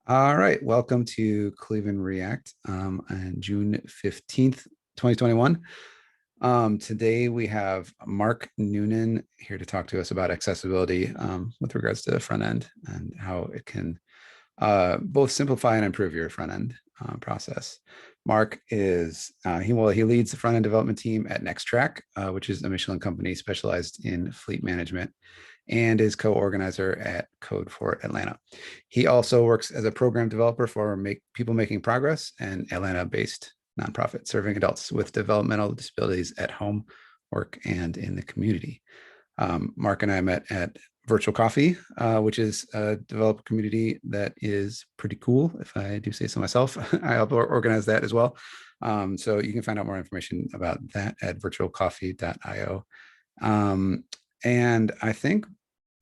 All right, welcome to Cleveland React on June 15th, 2021. Today we have Mark Noonan here to talk to us about accessibility with regards to the front end and how it can both simplify and improve your front end process. Mark is, he leads the front end development team at NexTraq, which is a Michelin company specialized in fleet management, and is co-organizer at Code for Atlanta. He also works as a program developer for People Making Progress, an Atlanta-based nonprofit serving adults with developmental disabilities at home, work, and in the community. Mark and I met at Virtual Coffee, which is a developer community that is pretty cool, if I do say so myself. I help organize that as well. So you can find out more information about that at virtualcoffee.io. And I think,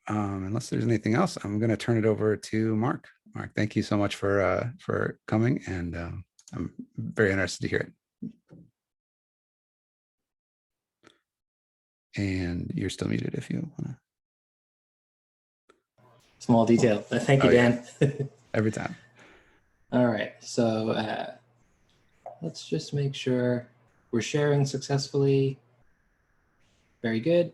unless there's anything else, I'm going to turn it over to Mark. Mark, thank you so much for coming, and I'm very interested to hear it. And you're still muted if you want to. Small detail. Thank you, Dan. Yeah. Every time. All right. So let's just make sure we're sharing successfully. Very good.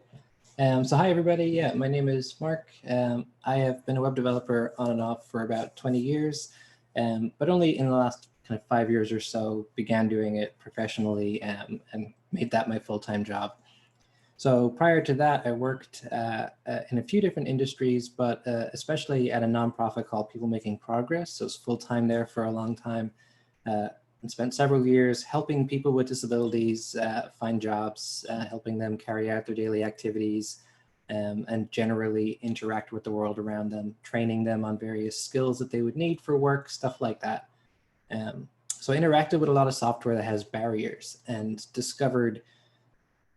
So hi, everybody. Yeah, my name is Mark. I have been a web developer on and off for about 20 years, but only in the last kind of 5 years or so began doing it professionally and made that my full-time job. So prior to that, I worked in a few different industries, but especially at a nonprofit called People Making Progress. So I was full-time there for a long time and spent several years helping people with disabilities find jobs, helping them carry out their daily activities, and generally interact with the world around them, training them on various skills that they would need for work, stuff like that. So I interacted with a lot of software that has barriers and discovered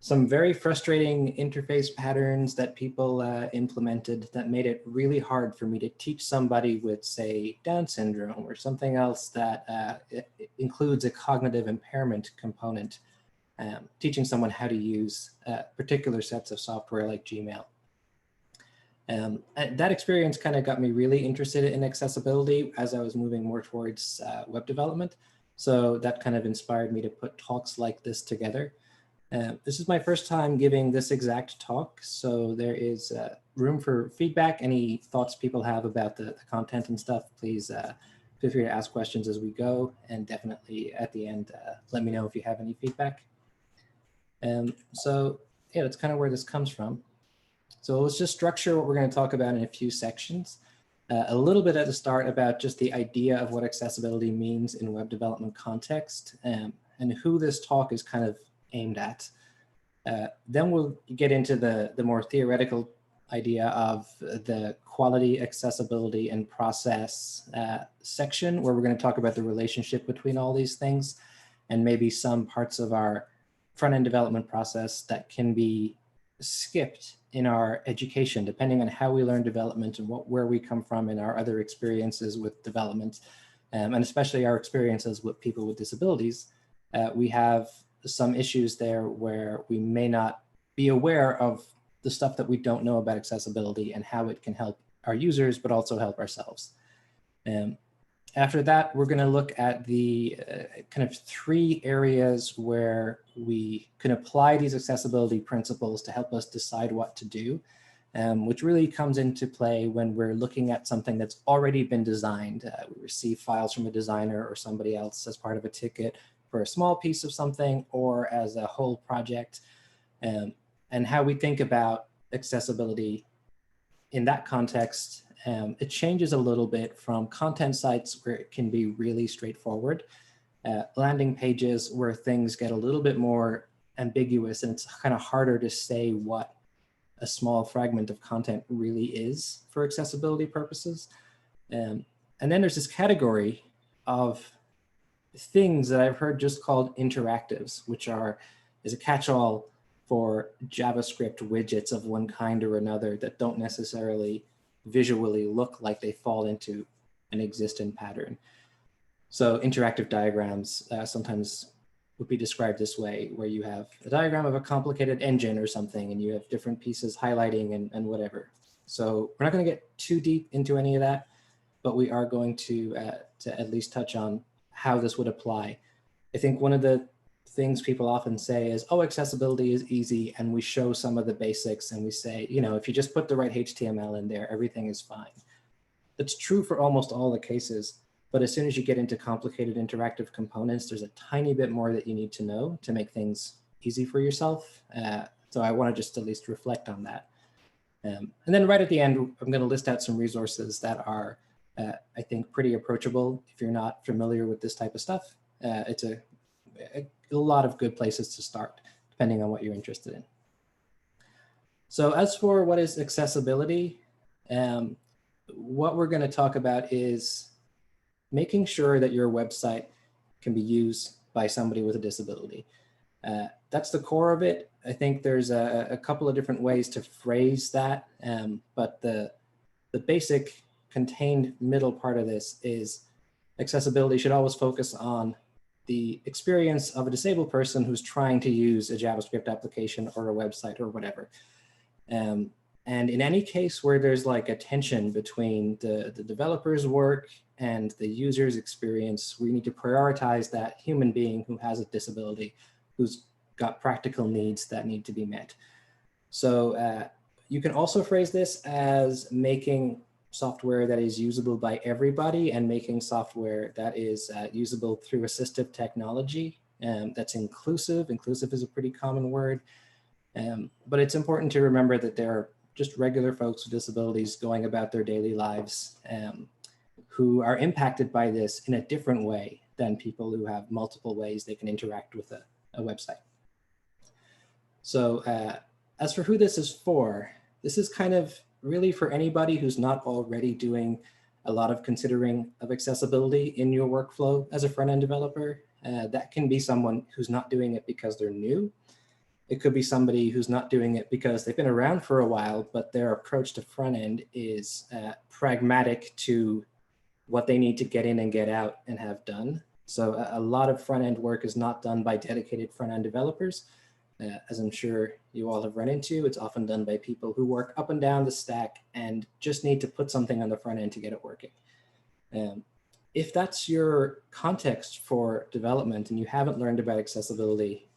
some very frustrating interface patterns that people implemented that made it really hard for me to teach somebody with, say, Down syndrome or something else that includes a cognitive impairment component, teaching someone how to use particular sets of software like Gmail. And that experience kind of got me really interested in accessibility as I was moving more towards web development. So that kind of inspired me to put talks like this together. This is my first time giving this exact talk, so there is room for feedback. Any thoughts people have about the content and stuff, please feel free to ask questions as we go, and definitely at the end, let me know if you have any feedback. So yeah, that's kind of where this comes from. So let's just structure what we're going to talk about in a few sections. A little bit at the start about just the idea of what accessibility means in web development context, and who this talk is kind of aimed at. Then we'll get into the more theoretical idea of the quality, accessibility, and process section, where we're going to talk about the relationship between all these things and maybe some parts of our front-end development process that can be skipped in our education, depending on how we learn development and where we come from in our other experiences with development, and especially our experiences with people with disabilities. We have some issues there where we may not be aware of the stuff that we don't know about accessibility and how it can help our users, but also help ourselves. After that, we're going to look at the kind of 3 areas where we can apply these accessibility principles to help us decide what to do, which really comes into play when we're looking at something that's already been designed. We receive files from a designer or somebody else as part of a ticket for a small piece of something or as a whole project, and how we think about accessibility in that context. It changes a little bit from content sites where it can be really straightforward, landing pages where things get a little bit more ambiguous and it's kind of harder to say what a small fragment of content really is for accessibility purposes. And then there's this category of things that I've heard just called interactives, which is a catch-all for JavaScript widgets of one kind or another that don't necessarily visually look like they fall into an existent pattern. So interactive diagrams sometimes would be described this way, where you have a diagram of a complicated engine or something, and you have different pieces highlighting and whatever. So we're not going to get too deep into any of that. but we are going to at least touch on how this would apply. I think one of the things people often say is, oh, accessibility is easy. And we show some of the basics and we say, you know, if you just put the right HTML in there, everything is fine. That's true for almost all the cases. But as soon as you get into complicated interactive components, there's a tiny bit more that you need to know to make things easy for yourself. So I want to just at least reflect on that. And then right at the end, I'm going to list out some resources that are, I think, pretty approachable if you're not familiar with this type of stuff. It's a lot of good places to start, depending on what you're interested in. So as for what is accessibility, what we're going to talk about is making sure that your website can be used by somebody with a disability. That's the core of it. I think there's a couple of different ways to phrase that, but the basic contained middle part of this is accessibility should always focus on the experience of a disabled person who's trying to use a JavaScript application or a website or whatever. And in any case where there's like a tension between the developer's work and the user's experience, we need to prioritize that human being who has a disability, who's got practical needs that need to be met. So you can also phrase this as making software that is usable by everybody and making software that is usable through assistive technology. That's inclusive. Inclusive is a pretty common word. But it's important to remember that there are just regular folks with disabilities going about their daily lives who are impacted by this in a different way than people who have multiple ways they can interact with a website. So as for who this is for, this is kind of really for anybody who's not already doing a lot of considering of accessibility in your workflow as a front-end developer. That can be someone who's not doing it because they're new. It could be somebody who's not doing it because they've been around for a while, but their approach to front end is pragmatic to what they need to get in and get out and have done. So a lot of front end work is not done by dedicated front end developers. As I'm sure you all have run into, it's often done by people who work up and down the stack and just need to put something on the front end to get it working. If that's your context for development and you haven't learned about accessibility,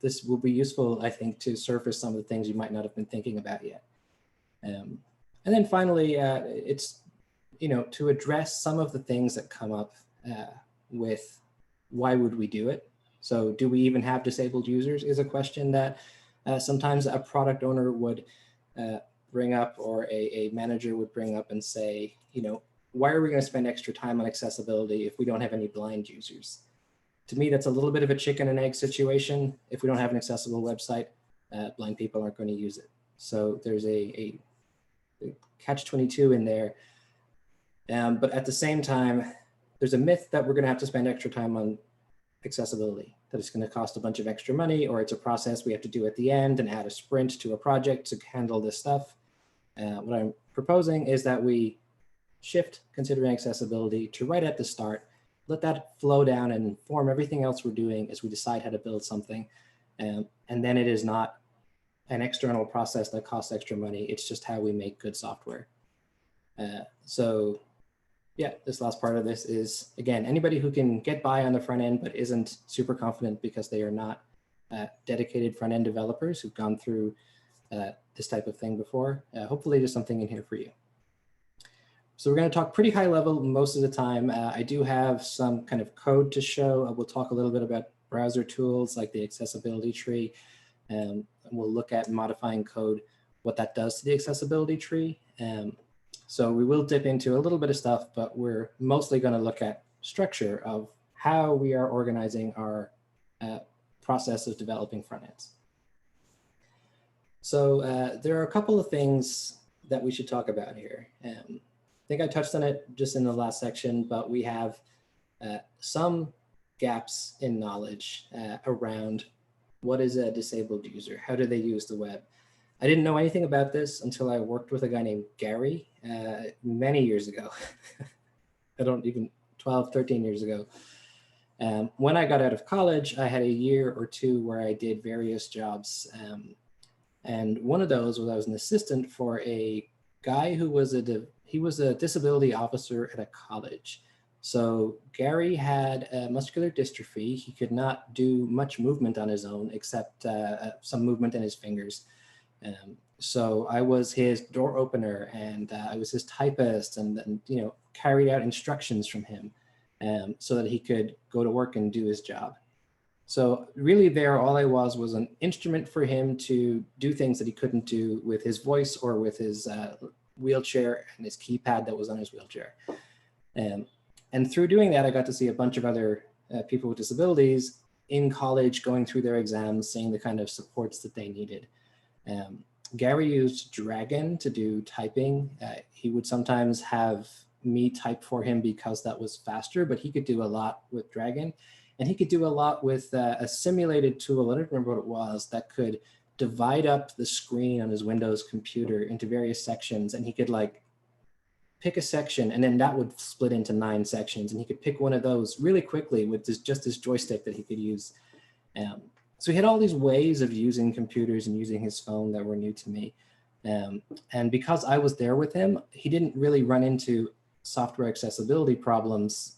this will be useful, I think, to surface some of the things you might not have been thinking about yet. And then finally, it's, you know, to address some of the things that come up with why would we do it? So do we even have disabled users is a question that sometimes a product owner would bring up, or a manager would bring up and say, you know, why are we going to spend extra time on accessibility if we don't have any blind users? To me, that's a little bit of a chicken and egg situation. If we don't have an accessible website, blind people aren't going to use it. So there's a catch-22 in there. But at the same time, there's a myth that we're going to have to spend extra time on accessibility, that it's going to cost a bunch of extra money, or it's a process we have to do at the end and add a sprint to a project to handle this stuff. What I'm proposing is that we shift considering accessibility to right at the start, let that flow down and inform everything else we're doing as we decide how to build something. And then it is not an external process that costs extra money. It's just how we make good software. So yeah, this last part of this is, again, anybody who can get by on the front end but isn't super confident because they are not dedicated front end developers who've gone through this type of thing before. Hopefully there's something in here for you. So we're going to talk pretty high level most of the time. I do have some kind of code to show. We'll talk a little bit about browser tools like the accessibility tree. And we'll look at modifying code, what that does to the accessibility tree. So we will dip into a little bit of stuff, but we're mostly going to look at structure of how we are organizing our process of developing front ends. So there are a couple of things that we should talk about here. I think I touched on it just in the last section, but we have some gaps in knowledge around what is a disabled user? How do they use the web? I didn't know anything about this until I worked with a guy named Gary many years ago. I don't even, 12, 13 years ago. When I got out of college, I had a year or two where I did various jobs. And one of those was I was an assistant for a guy who was he was a disability officer at a college. So Gary had muscular dystrophy. He could not do much movement on his own except some movement in his fingers. So I was his door opener, and I was his typist, and you know, carried out instructions from him so that he could go to work and do his job. So really there, all I was an instrument for him to do things that he couldn't do with his voice or with his wheelchair and his keypad that was on his wheelchair. And through doing that, I got to see a bunch of other people with disabilities in college going through their exams, seeing the kind of supports that they needed. Gary used Dragon to do typing. He would sometimes have me type for him because that was faster, but he could do a lot with Dragon. And he could do a lot with a simulated tool, I don't remember what it was, that could divide up the screen on his Windows computer into various sections. And he could like pick a section, and then that would split into 9 sections. And he could pick one of those really quickly with just this joystick that he could use. So he had all these ways of using computers and using his phone that were new to me. And because I was there with him, he didn't really run into software accessibility problems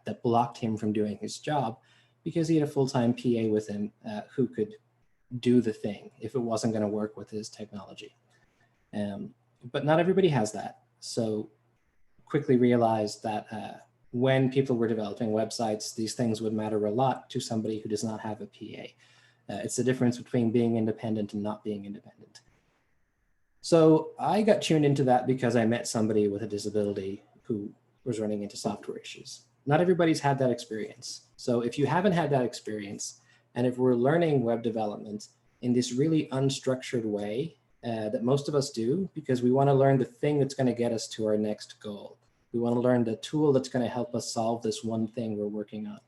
that blocked him from doing his job, because he had a full-time PA with him who could do the thing if it wasn't going to work with his technology. But not everybody has that. So quickly realized that when people were developing websites, these things would matter a lot to somebody who does not have a PA. It's the difference between being independent and not being independent. So I got tuned into that because I met somebody with a disability who was running into software issues. Not everybody's had that experience. So if you haven't had that experience, and if we're learning web development in this really unstructured way that most of us do, because we want to learn the thing that's going to get us to our next goal. We want to learn the tool that's going to help us solve this one thing we're working on.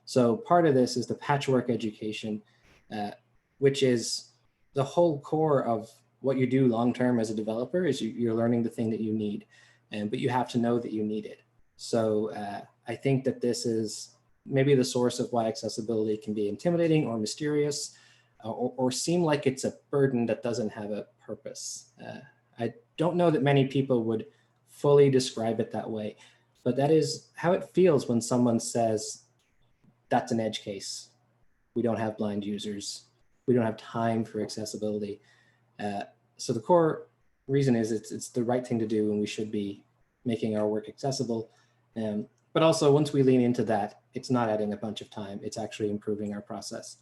So part of this is the patchwork education, which is the whole core of what you do long-term as a developer is you're learning the thing that you need, but you have to know that you need it. So I think that this is maybe the source of why accessibility can be intimidating or mysterious, or seem like it's a burden that doesn't have a purpose. I don't know that many people would fully describe it that way, but that is how it feels when someone says, that's an edge case. We don't have blind users. We don't have time for accessibility. So the core reason is it's the right thing to do, and we should be making our work accessible. But also, once we lean into that, it's not adding a bunch of time. It's actually improving our process.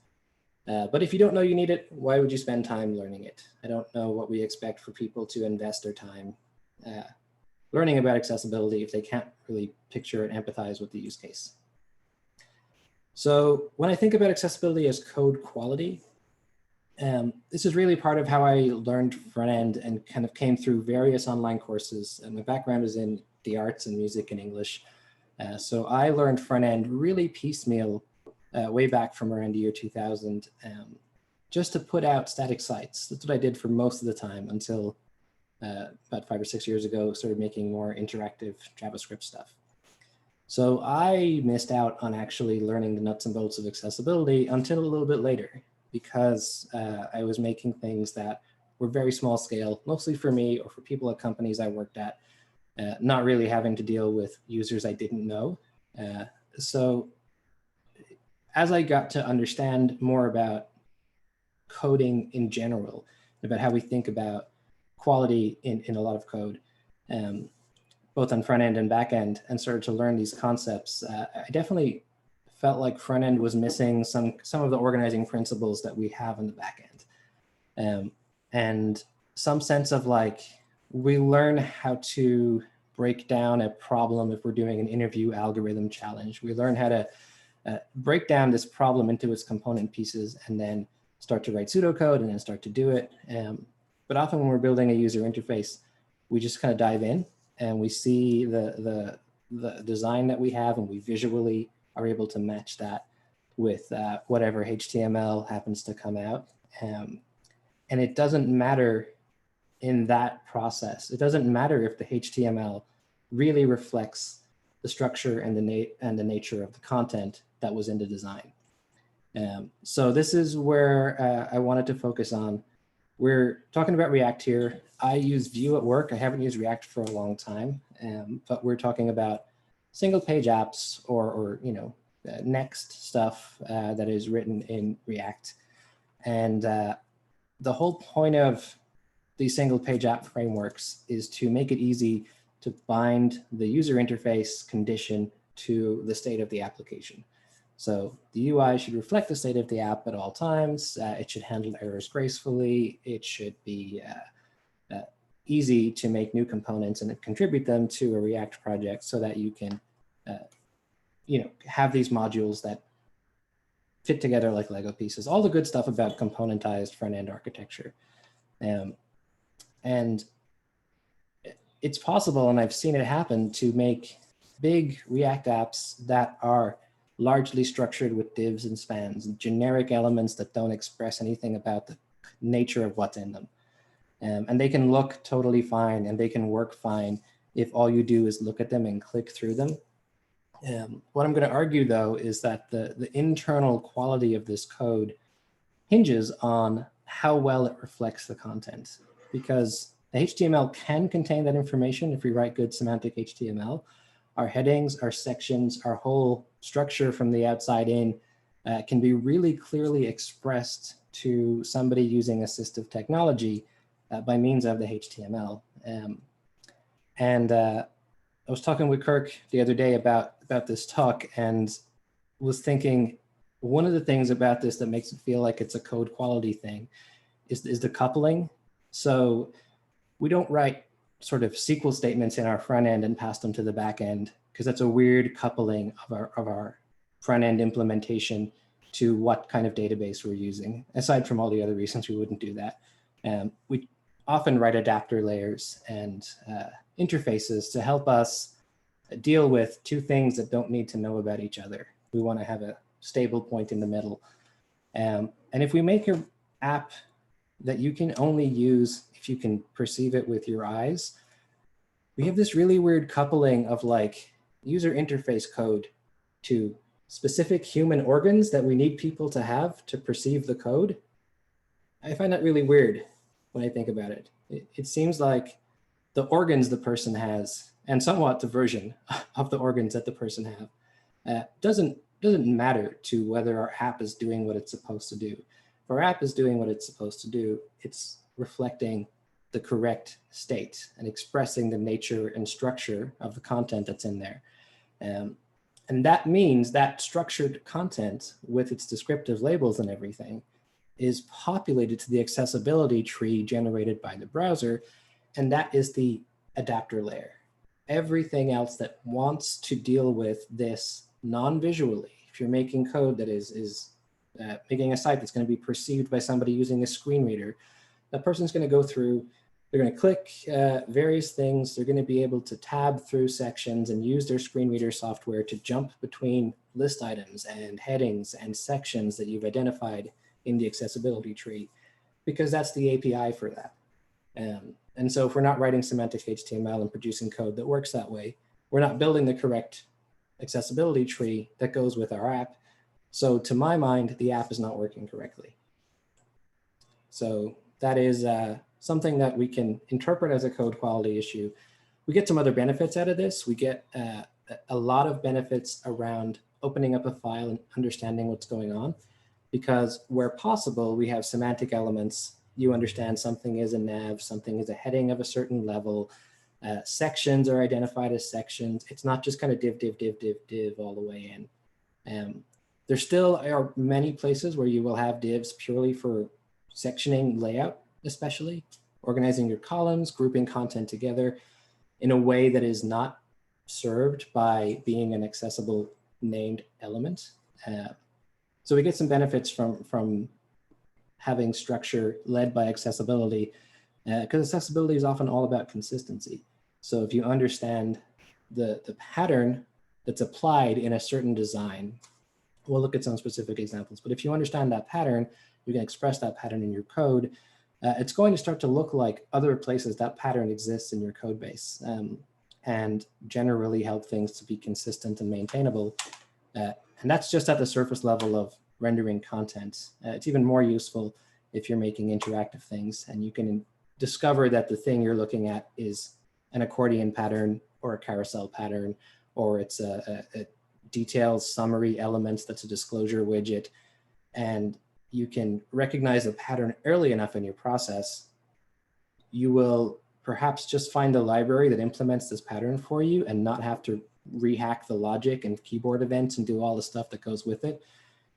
But if you don't know you need it, why would you spend time learning it? I don't know what we expect for people to invest their time learning about accessibility if they can't really picture and empathize with the use case. So when I think about accessibility as code quality, this is really part of how I learned front end and kind of came through various online courses. And my background is in the arts and music and English. So I learned front end really piecemeal way back from around the year 2000, just to put out static sites. That's what I did for most of the time until about 5 or 6 years ago, started making more interactive JavaScript stuff. So I missed out on actually learning the nuts and bolts of accessibility until a little bit later, because I was making things that were very small scale, mostly for me or for people at companies I worked at, not really having to deal with users I didn't know. So as I got to understand more about coding in general, about how we think about quality in a lot of code, both on front end and back end, and started to learn these concepts, I definitely felt like front end was missing some of the organizing principles that we have in the back end. And some sense of like, we learn how to break down a problem if we're doing an interview algorithm challenge. We learn how to break down this problem into its component pieces and then start to write pseudocode and then start to do it. But often when we're building a user interface, we just kind of dive in and we see the design that we have, and we visually are able to match that with whatever HTML happens to come out. And it doesn't matter in that process. It doesn't matter if the HTML really reflects the structure and the nature of the content that was in the design. So this is where I wanted to focus on We're talking about React here. I use Vue at work. I haven't used React for a long time, but we're talking about single page apps or Next stuff that is written in React. And the whole point of these single page app frameworks is to make it easy to bind the user interface condition to the state of the application. So the UI should reflect the state of the app at all times. It should handle errors gracefully. It should be easy to make new components and contribute them to a React project so that you can have these modules that fit together like Lego pieces, all the good stuff about componentized front-end architecture. And it's possible, and I've seen it happen, to make big React apps that are largely structured with divs and spans, generic elements that don't express anything about the nature of what's in them. And they can look totally fine and they can work fine if all you do is look at them and click through them. What I'm going to argue, though, is that the internal quality of this code hinges on how well it reflects the content, because the HTML can contain that information if we write good semantic HTML. Our headings, our sections, our whole structure from the outside in can be really clearly expressed to somebody using assistive technology by means of the HTML. I was talking with Kirk the other day about this talk and was thinking one of the things about this that makes it feel like it's a code quality thing is the coupling. So we don't write sort of SQL statements in our front end and pass them to the back end, because that's a weird coupling of our front end implementation to what kind of database we're using. Aside from all the other reasons we wouldn't do that. We often write adapter layers and interfaces to help us deal with two things that don't need to know about each other. We want to have a stable point in the middle. And if we make your app that you can only use if you can perceive it with your eyes, we have this really weird coupling of like user interface code to specific human organs that we need people to have to perceive the code. I find that really weird when I think about it. It seems like the organs the person has, and somewhat the version of the organs that the person have, doesn't matter to whether our app is doing what it's supposed to do. If our app is doing what it's supposed to do, it's reflecting the correct state and expressing the nature and structure of the content that's in there. And that means that structured content with its descriptive labels and everything is populated to the accessibility tree generated by the browser, and that is the adapter layer. Everything else that wants to deal with this non-visually, if you're making code that is making a site that's going to be perceived by somebody using a screen reader, that person's going to go through, they're going to click various things, they're going to be able to tab through sections and use their screen reader software to jump between list items and headings and sections that you've identified in the accessibility tree, because that's the API for that. And so if we're not writing semantic HTML and producing code that works that way, we're not building the correct accessibility tree that goes with our app. So to my mind, the app is not working correctly. So that is something that we can interpret as a code quality issue. We get some other benefits out of this. We get a lot of benefits around opening up a file and understanding what's going on, because where possible, we have semantic elements. You understand something is a nav, something is a heading of a certain level. Sections are identified as sections. It's not just kind of div, div, div, div, div all the way in. There still are many places where you will have divs purely for sectioning layout, especially organizing your columns, grouping content together in a way that is not served by being an accessible named element. So we get some benefits from having structure led by accessibility, because accessibility is often all about consistency. So if you understand the pattern that's applied in a certain design, we'll look at some specific examples, but if you understand that pattern, you can express that pattern in your code. It's going to start to look like other places that pattern exists in your code base, and generally help things to be consistent and maintainable. And that's just at the surface level of rendering content. It's even more useful if you're making interactive things, and you can discover that the thing you're looking at is an accordion pattern or a carousel pattern, or it's a detailed summary elements that's a disclosure widget, and you can recognize a pattern early enough in your process, you will perhaps just find a library that implements this pattern for you and not have to rehack the logic and keyboard events and do all the stuff that goes with it.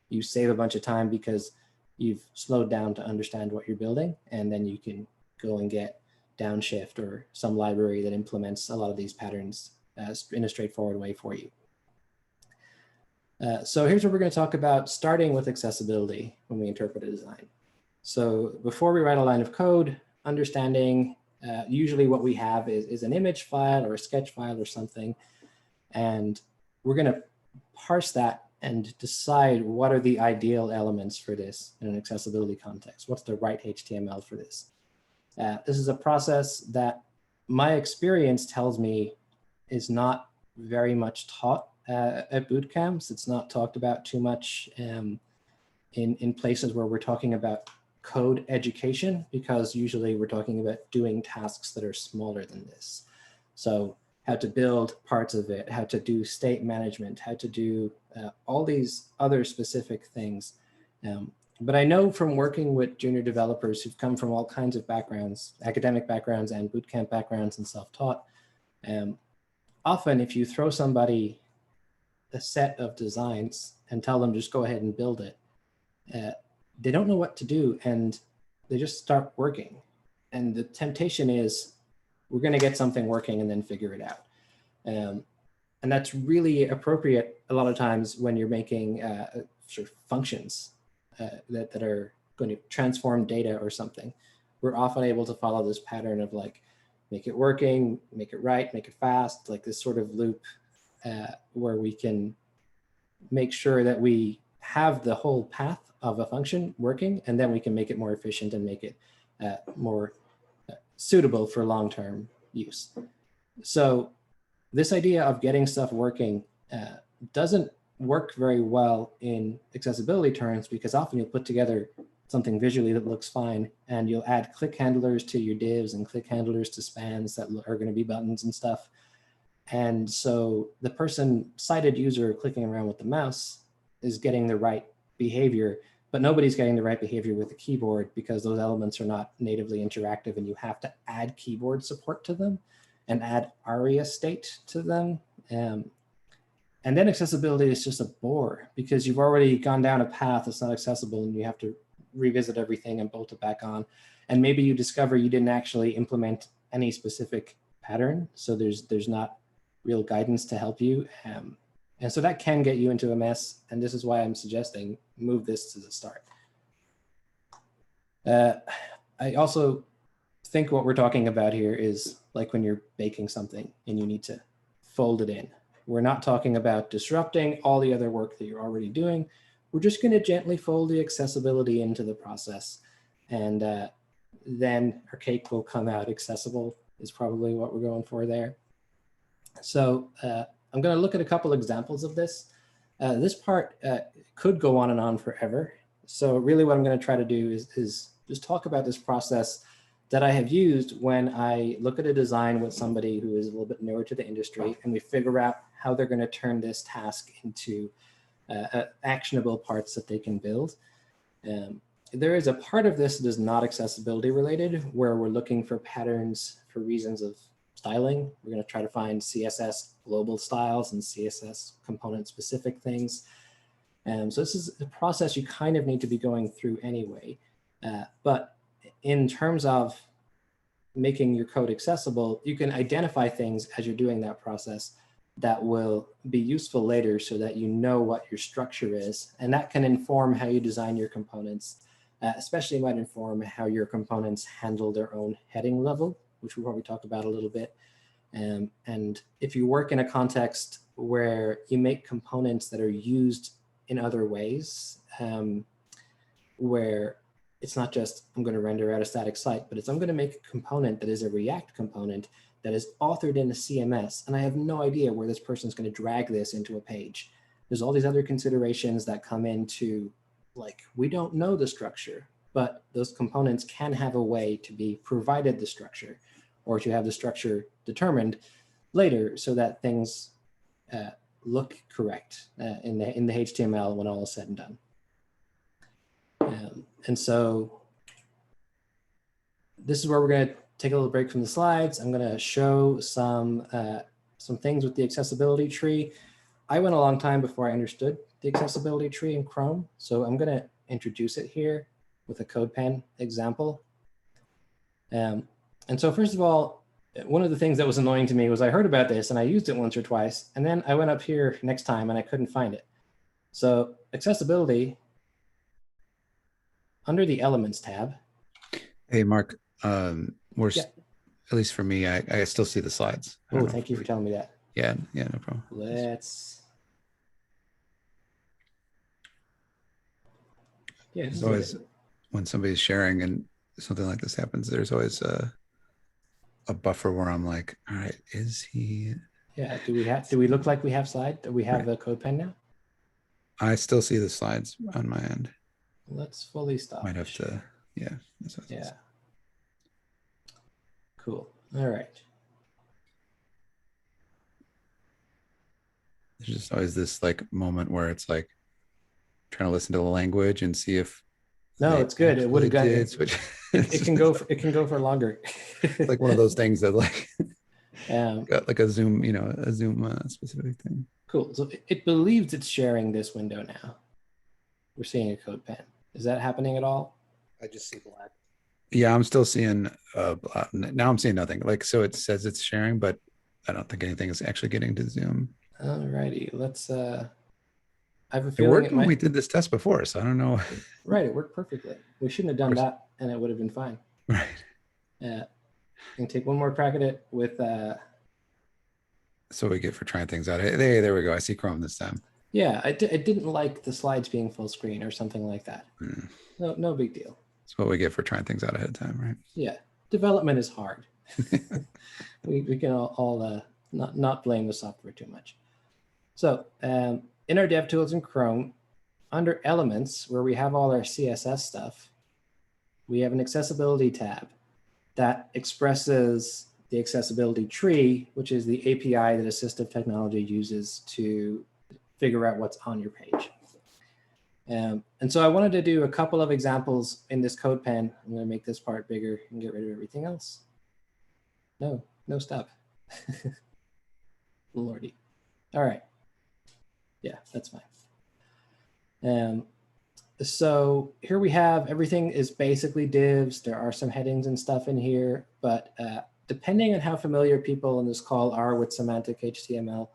You save a bunch of time because you've slowed down to understand what you're building, and then you can go and get Downshift or some library that implements a lot of these patterns in a straightforward way for you. So here's what we're going to talk about, starting with accessibility when we interpret a design. So before we write a line of code, understanding usually what we have is an image file or a sketch file or something. And we're going to parse that and decide what are the ideal elements for this in an accessibility context. What's the right HTML for this? This is a process that my experience tells me is not very much taught at boot camps. It's not talked about too much in places where we're talking about code education, because usually we're talking about doing tasks that are smaller than this. So how to build parts of it, how to do state management, how to do all these other specific things. But I know from working with junior developers who've come from all kinds of backgrounds, academic backgrounds and bootcamp backgrounds and self-taught, often if you throw somebody a set of designs and tell them just go ahead and build it, they don't know what to do and they just start working. And the temptation is we're going to get something working and then figure it out. And that's really appropriate a lot of times when you're making sort of functions that are going to transform data or something. We're often able to follow this pattern of like, make it working, make it right, make it fast, like this sort of loop where we can make sure that we have the whole path of a function working, and then we can make it more efficient and make it more suitable for long-term use. So this idea of getting stuff working doesn't work very well in accessibility terms, because often you'll put together something visually that looks fine, and you'll add click handlers to your divs and click handlers to spans that are going to be buttons and stuff. And so the person, sighted user clicking around with the mouse, is getting the right behavior, but nobody's getting the right behavior with the keyboard, because those elements are not natively interactive and you have to add keyboard support to them and add ARIA state to them. And then accessibility is just a bore, because you've already gone down a path that's not accessible and you have to revisit everything and bolt it back on. And maybe you discover you didn't actually implement any specific pattern, so there's not real guidance to help you. And so that can get you into a mess. And this is why I'm suggesting move this to the start. I also think what we're talking about here is like when you're baking something and you need to fold it in. We're not talking about disrupting all the other work that you're already doing. We're just going to gently fold the accessibility into the process. And then our cake will come out accessible is probably what we're going for there. So I'm going to look at a couple examples of this. This part could go on and on forever. So really what I'm going to try to do is just talk about this process that I have used when I look at a design with somebody who is a little bit newer to the industry, and we figure out how they're going to turn this task into actionable parts that they can build. There is a part of this that is not accessibility related, where we're looking for patterns for reasons of styling. We're going to try to find CSS global styles and CSS component specific things. So this is a process you kind of need to be going through anyway. But in terms of making your code accessible, you can identify things as you're doing that process that will be useful later, so that you know what your structure is. And that can inform how you design your components, especially might inform how your components handle their own heading level, which we'll probably talk about a little bit. And if you work in a context where you make components that are used in other ways, where it's not just I'm going to render out a static site, but it's I'm going to make a component that is a React component that is authored in a CMS, and I have no idea where this person's going to drag this into a page. There's all these other considerations that come into, like, we don't know the structure. but those components can have a way to be provided the structure or to have the structure determined later so that things look correct in the HTML when all is said and done. And so this is where we're going to take a little break from the slides. I'm going to show some things with the accessibility tree. I went a long time before I understood the accessibility tree in Chrome. So I'm going to introduce it here with a CodePen example. And so first of all, one of the things that was annoying to me was I heard about this and I used it once or twice, and then I went up here next time and I couldn't find it. So accessibility, under the Elements tab. Hey, Mark, at least for me, I still see the slides. Oh, thank you for telling me that. Yeah, no problem. There's always, when somebody's sharing and something like this happens, there's always a buffer where I'm like, all right, is he? Yeah, do we look like we have slide? Do we have a CodePen now? I still see the slides on my end. Let's fully stop. Might have to, yeah. Yeah. Cool. All right. There's just always this like moment where it's like trying to listen to the language and see if. No, it's good. It would have got it. It can go for longer. It's like one of those things that like got like a Zoom, a Zoom specific thing. Cool. So it believes it's sharing this window now. We're seeing a CodePen. Is that happening at all? I just see black. Yeah, I'm still seeing now I'm seeing nothing. Like, so it says it's sharing, but I don't think anything is actually getting to Zoom. All righty. Let's I have a it feeling worked when we did this test before, so I don't know. Right, it worked perfectly. We shouldn't have done that and it would have been fine. Right. I'm gonna take one more crack at it with so we get for trying things out. There we go. I see Chrome this time. Yeah, I didn't like the slides being full screen or something like that. No big deal. That's what we get for trying things out ahead of time, right? Yeah, development is hard. we can all not blame the software too much. So in our dev tools in Chrome, under Elements, where we have all our CSS stuff, we have an accessibility tab that expresses the accessibility tree, which is the API that assistive technology uses to figure out what's on your page. And so I wanted to do a couple of examples in this CodePen. I'm going to make this part bigger and get rid of everything else. No stop. Lordy. All right. Yeah, that's fine. So here we have everything is basically divs. There are some headings and stuff in here, but depending on how familiar people in this call are with semantic HTML,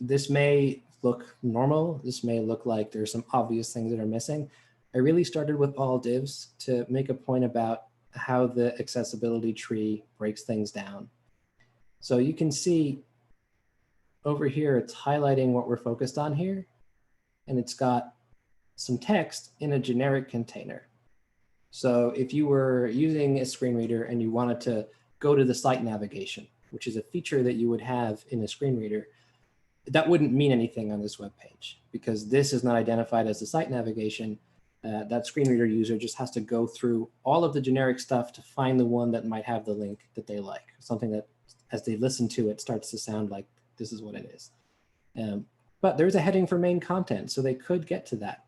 this may look normal. This may look like there's some obvious things that are missing. I really started with all divs to make a point about how the accessibility tree breaks things down. So you can see over here, it's highlighting what we're focused on here, and it's got some text in a generic container. So if you were using a screen reader and you wanted to go to the site navigation, which is a feature that you would have in a screen reader, that wouldn't mean anything on this web page because this is not identified as the site navigation. That screen reader user just has to go through all of the generic stuff to find the one that might have the link that they like, something that as they listen to it starts to sound like this is what it is. But there's a heading for main content, so they could get to that.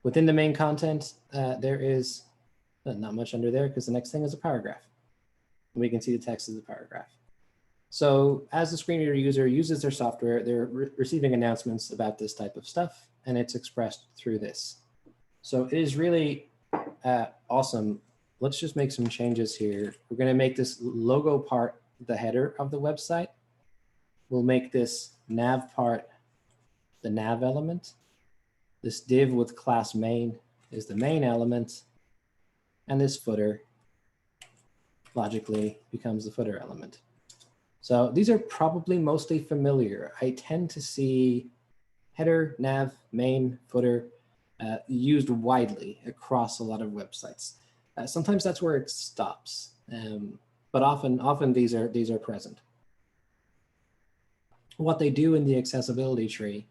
Within the main content, there is not much under there because the next thing is a paragraph. And we can see the text of the paragraph. So as the screen reader user uses their software, they're receiving announcements about this type of stuff, and it's expressed through this. So it is really awesome. Let's just make some changes here. We're going to make this logo part the header of the website. We'll make this nav part the nav element. This div with class main is the main element. And this footer logically becomes the footer element. So these are probably mostly familiar. I tend to see header, nav, main, footer used widely across a lot of websites. Sometimes that's where it stops, but often these are present. What they do in the accessibility tree,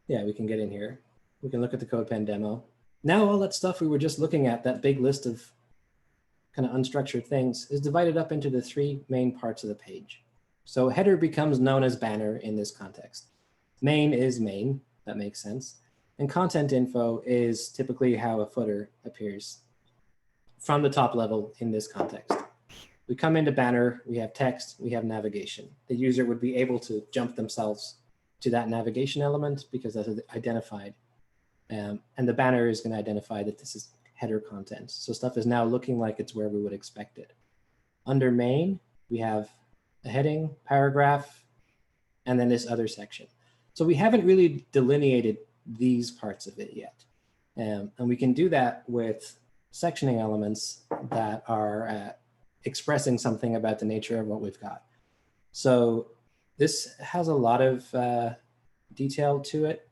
yeah, we can get in here. We can look at the CodePen demo. Now all that stuff we were just looking at, that big list of kind of unstructured things, is divided up into the 3 main parts of the page. So header becomes known as banner in this context. Main is main, that makes sense. And content info is typically how a footer appears from the top level in this context. We come into banner, we have text, we have navigation. The user would be able to jump themselves to that navigation element because that's identified. And the banner is going to identify that this is header content. So stuff is now looking like it's where we would expect it. Under main, we have a heading, paragraph, and then this other section. So we haven't really delineated these parts of it yet. And we can do that with sectioning elements that are expressing something about the nature of what we've got. So this has a lot of detail to it.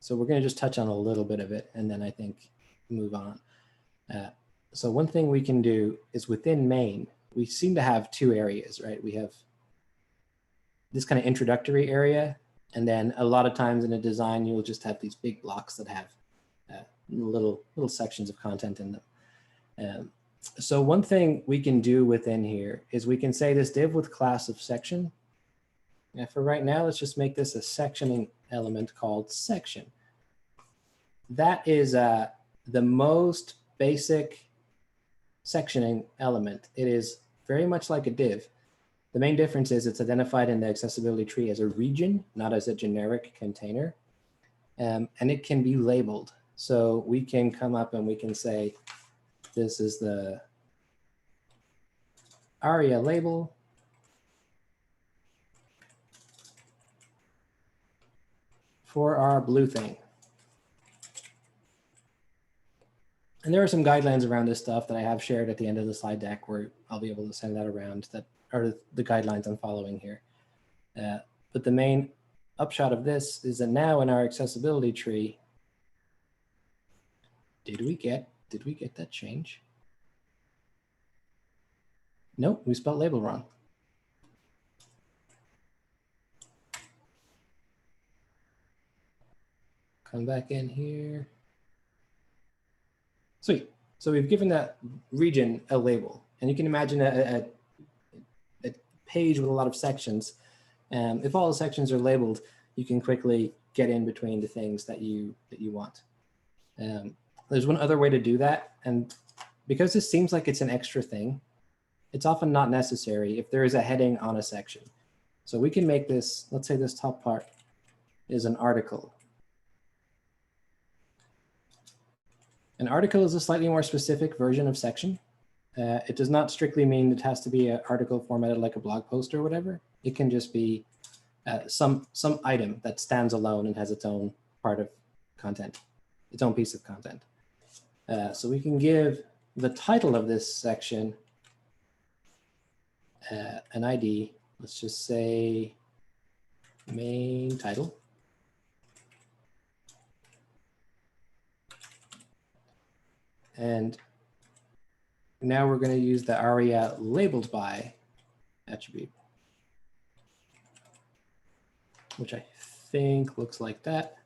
So we're going to just touch on a little bit of it and then I think move on. So one thing we can do is within main, we seem to have 2 areas, right? We have this kind of introductory area, and then a lot of times in a design, you'll just have these big blocks that have little sections of content in them. So one thing we can do within here is we can say this div with class of section. And for right now, let's just make this a sectioning element called section. That is the most basic sectioning element. It is very much like a div. The main difference is it's identified in the accessibility tree as a region, not as a generic container. And it can be labeled. So we can come up and we can say, this is the ARIA label. For our blue thing. And there are some guidelines around this stuff that I have shared at the end of the slide deck where I'll be able to send that around. That are the guidelines I'm following here. But the main upshot of this is that now in our accessibility tree, did we get that change? Nope, we spelled label wrong. Come back in here. Sweet. So we've given that region a label, and you can imagine a page with a lot of sections. If all the sections are labeled, you can quickly get in between the things that you want. There's one other way to do that, and because this seems like it's an extra thing, it's often not necessary if there is a heading on a section. So we can make this, let's say this top part is an article. An article is a slightly more specific version of section. It does not strictly mean it has to be an article formatted like a blog post or whatever. It can just be some item that stands alone and has its own part of content, its own piece of content. So we can give the title of this section an ID. Let's just say main title. And now we're going to use the ARIA labeled by attribute, which I think looks like that.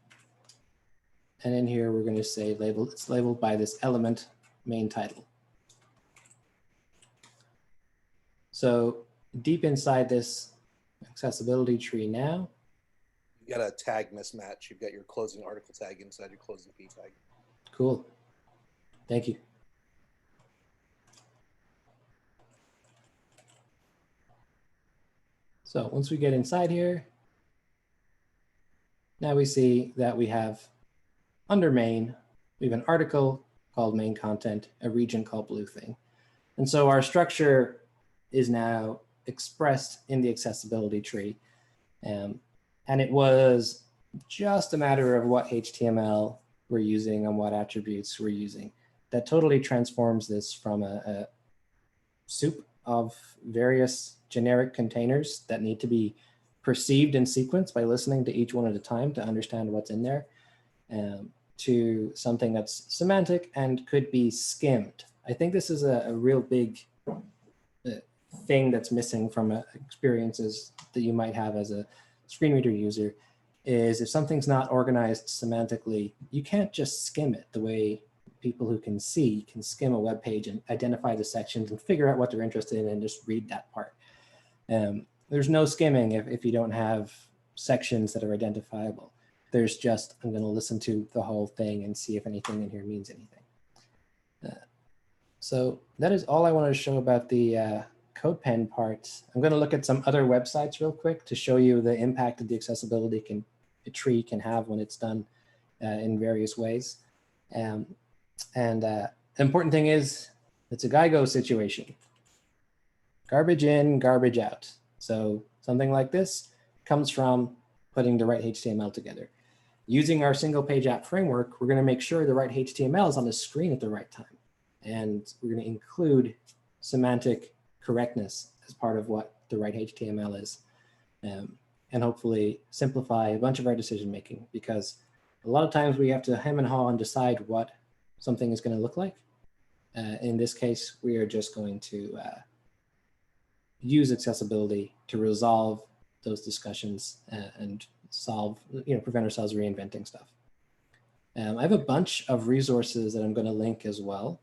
And in here, we're going to say labeled, it's labeled by this element main title. So deep inside this accessibility tree now. You got a tag mismatch. You've got your closing article tag inside your closing p tag. Cool. Thank you. So once we get inside here, now we see that we have under main, we have an article called main content, a region called blue thing. And so our structure is now expressed in the accessibility tree. And it was just a matter of what HTML we're using and what attributes we're using. That totally transforms this from a soup of various generic containers that need to be perceived in sequence by listening to each one at a time to understand what's in there, to something that's semantic and could be skimmed. I think this is a real big thing that's missing from experiences that you might have as a screen reader user. is if something's not organized semantically, you can't just skim it the way people who can see can skim a web page and identify the sections and figure out what they're interested in and just read that part. There's no skimming if you don't have sections that are identifiable. There's just, I'm going to listen to the whole thing and see if anything in here means anything. So that is all I wanted to show about the CodePen part. I'm going to look at some other websites real quick to show you the impact that the accessibility a tree can have when it's done in various ways. The important thing is it's a GIGO situation. Garbage in, garbage out. So something like this comes from putting the right HTML together. Using our single page app framework, we're going to make sure the right HTML is on the screen at the right time. And we're going to include semantic correctness as part of what the right HTML is. And hopefully simplify a bunch of our decision making, because a lot of times we have to hem and haw and decide what something is going to look like. In this case, we are just going to use accessibility to resolve those discussions and solve, prevent ourselves reinventing stuff. I have a bunch of resources that I'm going to link as well.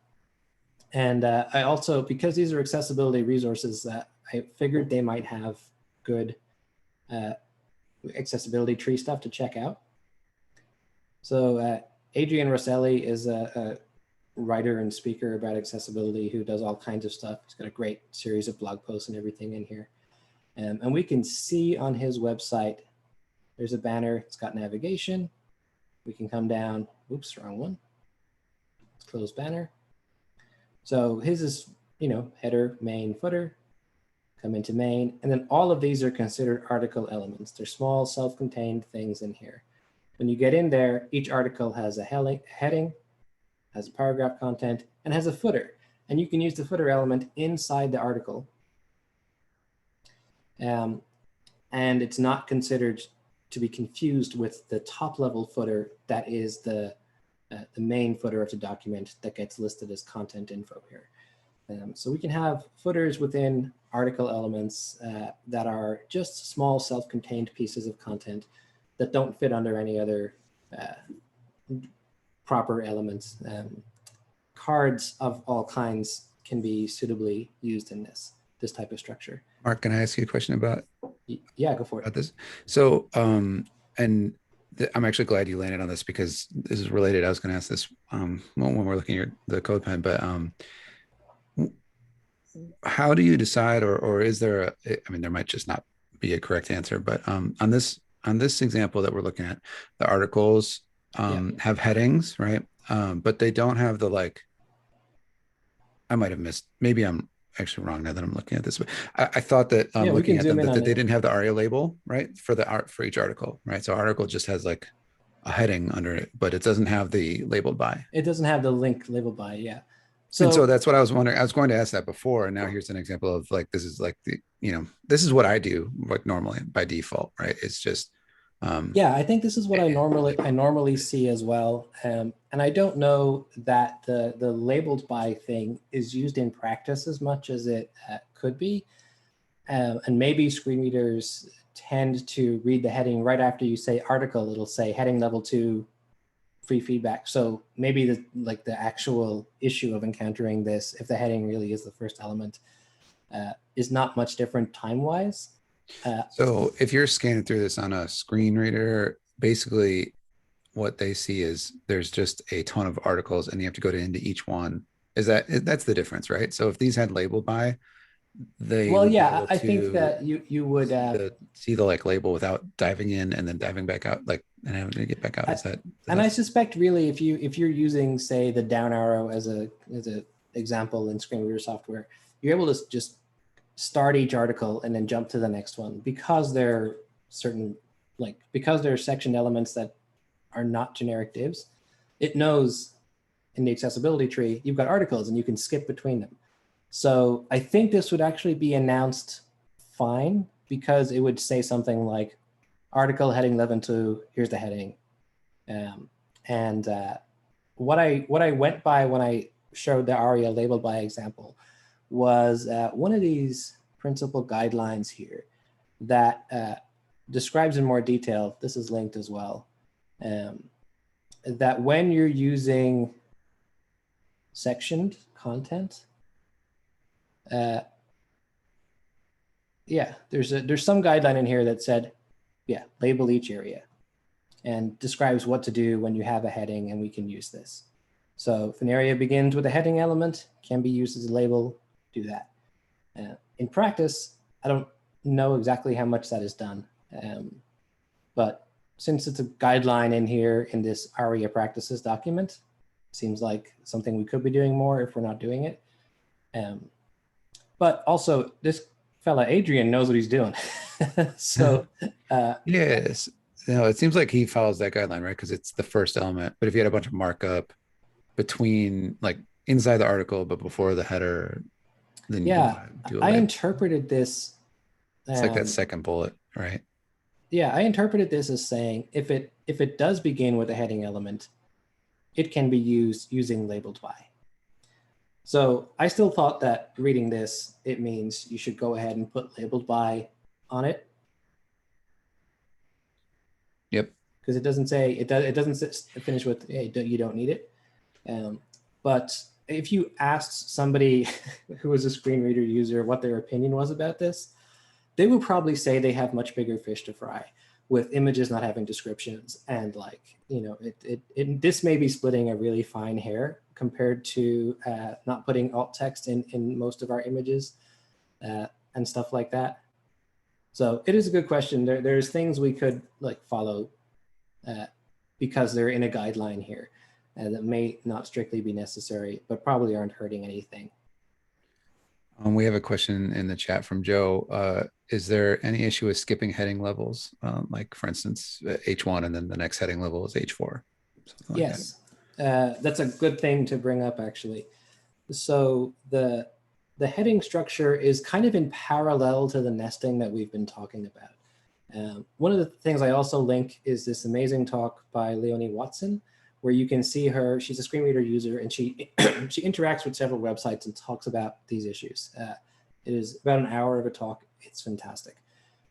And I also, because these are accessibility resources, I figured they might have good accessibility tree stuff to check out. So Adrian Rosselli is a writer and speaker about accessibility who does all kinds of stuff. He's got a great series of blog posts and everything in here. And we can see on his website, there's a banner, it's got navigation. We can come down, oops, wrong one. Let's close banner. So his is, header, main, footer, come into main, and then all of these are considered article elements. They're small self-contained things in here. When you get in there, each article has a heading, has a paragraph content, and has a footer. And you can use the footer element inside the article. And it's not considered to be confused with the top level footer that is the main footer of the document that gets listed as content info here. So we can have footers within article elements that are just small self-contained pieces of content that don't fit under any other proper elements. Cards of all kinds can be suitably used in this type of structure. Mark, can I ask you a question about? Yeah, go for it. About this. So, and I'm actually glad you landed on this because this is related. I was going to ask this when we're looking at the CodePen, but how do you decide, or is there there might just not be a correct answer, but on this example that we're looking at, the articles have headings, right? But they don't have the I might have missed, maybe I'm actually wrong now that I'm looking at this, but I thought that looking at them that they didn't have the ARIA label, right, for each article, right? So article just has like a heading under it, but it doesn't have the labeled by. It doesn't have the link labeled by, yeah. So that's what I was wondering. I was going to ask that before, and now here's an example of this is this is what I do normally by default, right? It's just yeah, I think this is what I normally see as well. And I don't know that the labeled by thing is used in practice as much as it could be. And maybe screen readers tend to read the heading right after you say article. It'll say heading level 2, free feedback. So maybe the actual issue of encountering this, if the heading really is the first element, is not much different time-wise. So if you're scanning through this on a screen reader, basically what they see is there's just a ton of articles and you have to go into each one. That's the difference, right? So if these had labeled by, I think that you would see the label without diving in and then diving back out, and having to get back out. I suspect really if you're using, say, the down arrow as a example in screen reader software, you're able to just start each article and then jump to the next one because they're because they're section elements that are not generic divs. It knows in the accessibility tree you've got articles and you can skip between them. So I think this would actually be announced fine because it would say something like article heading 11.2, here's the heading. What I went by when I showed the ARIA labeled by example was one of these principal guidelines here that describes in more detail, this is linked as well, that when you're using sectioned content, yeah, there's some guideline in here that said, yeah, label each area and describes what to do when you have a heading, and we can use this. So if an area begins with a heading element, can be used as a label, do that. In practice, I don't know exactly how much that is done. But since it's a guideline in here in this ARIA practices document, seems like something we could be doing more if we're not doing it. But also this fella, Adrian, knows what he's doing. So yes. No, it seems like he follows that guideline, right? Because it's the first element. But if you had a bunch of markup between, like, inside the article, but before the header, then you yeah, do a I label. interpreted this. It's like that second bullet, right? Yeah, I interpreted this as saying if it does begin with a heading element, it can be used using labeled by. So I still thought that reading this, it means you should go ahead and put labeled by on it. Yep. Because it doesn't say, it doesn't finish with, hey, you don't need it. But if you asked somebody who was a screen reader user what their opinion was about this, they would probably say they have much bigger fish to fry with images not having descriptions. And, like, you know, this may be splitting a really fine hair compared to not putting alt text in most of our images and stuff like that. So it is a good question. There's things we could, like, follow because they're in a guideline here that may not strictly be necessary, but probably aren't hurting anything. We have a question in the chat from Joe. Is there any issue with skipping heading levels? Like, for instance, H1 and then the next heading level is H4. Like yes, that's a good thing to bring up, actually. So the heading structure is kind of in parallel to the nesting that we've been talking about. One of the things I also link is this amazing talk by Leonie Watson, where you can see her. She's a screen reader user, and she she interacts with several websites and talks about these issues. It is about an hour of a talk. It's fantastic.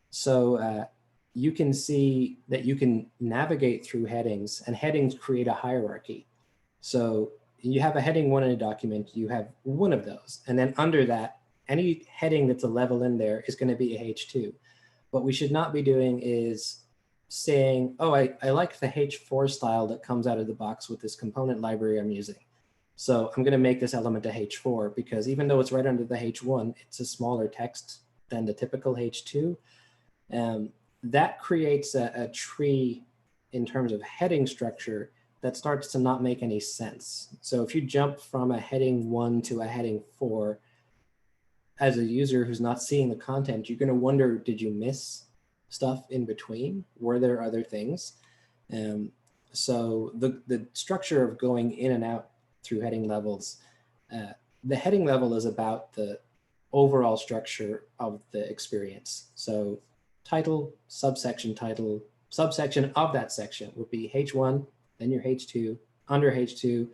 So you can see that you can navigate through headings, and headings create a hierarchy. So you have a heading 1 in a document, you have one of those. And then under that, any heading that's a level in there is going to be a H2. What we should not be doing is saying, oh, I like the H4 style that comes out of the box with this component library I'm using. So I'm going to make this element a H4 because even though it's right under the H1, it's a smaller text than the typical H2. That creates a tree in terms of heading structure that starts to not make any sense. So if you jump from a heading 1 to a heading 4, as a user who's not seeing the content, you're going to wonder, did you miss stuff in between? Were there other things? So the structure of going in and out through heading levels, the heading level is about the overall structure of the experience. So title, subsection of that section would be H1, then your H2, under H2,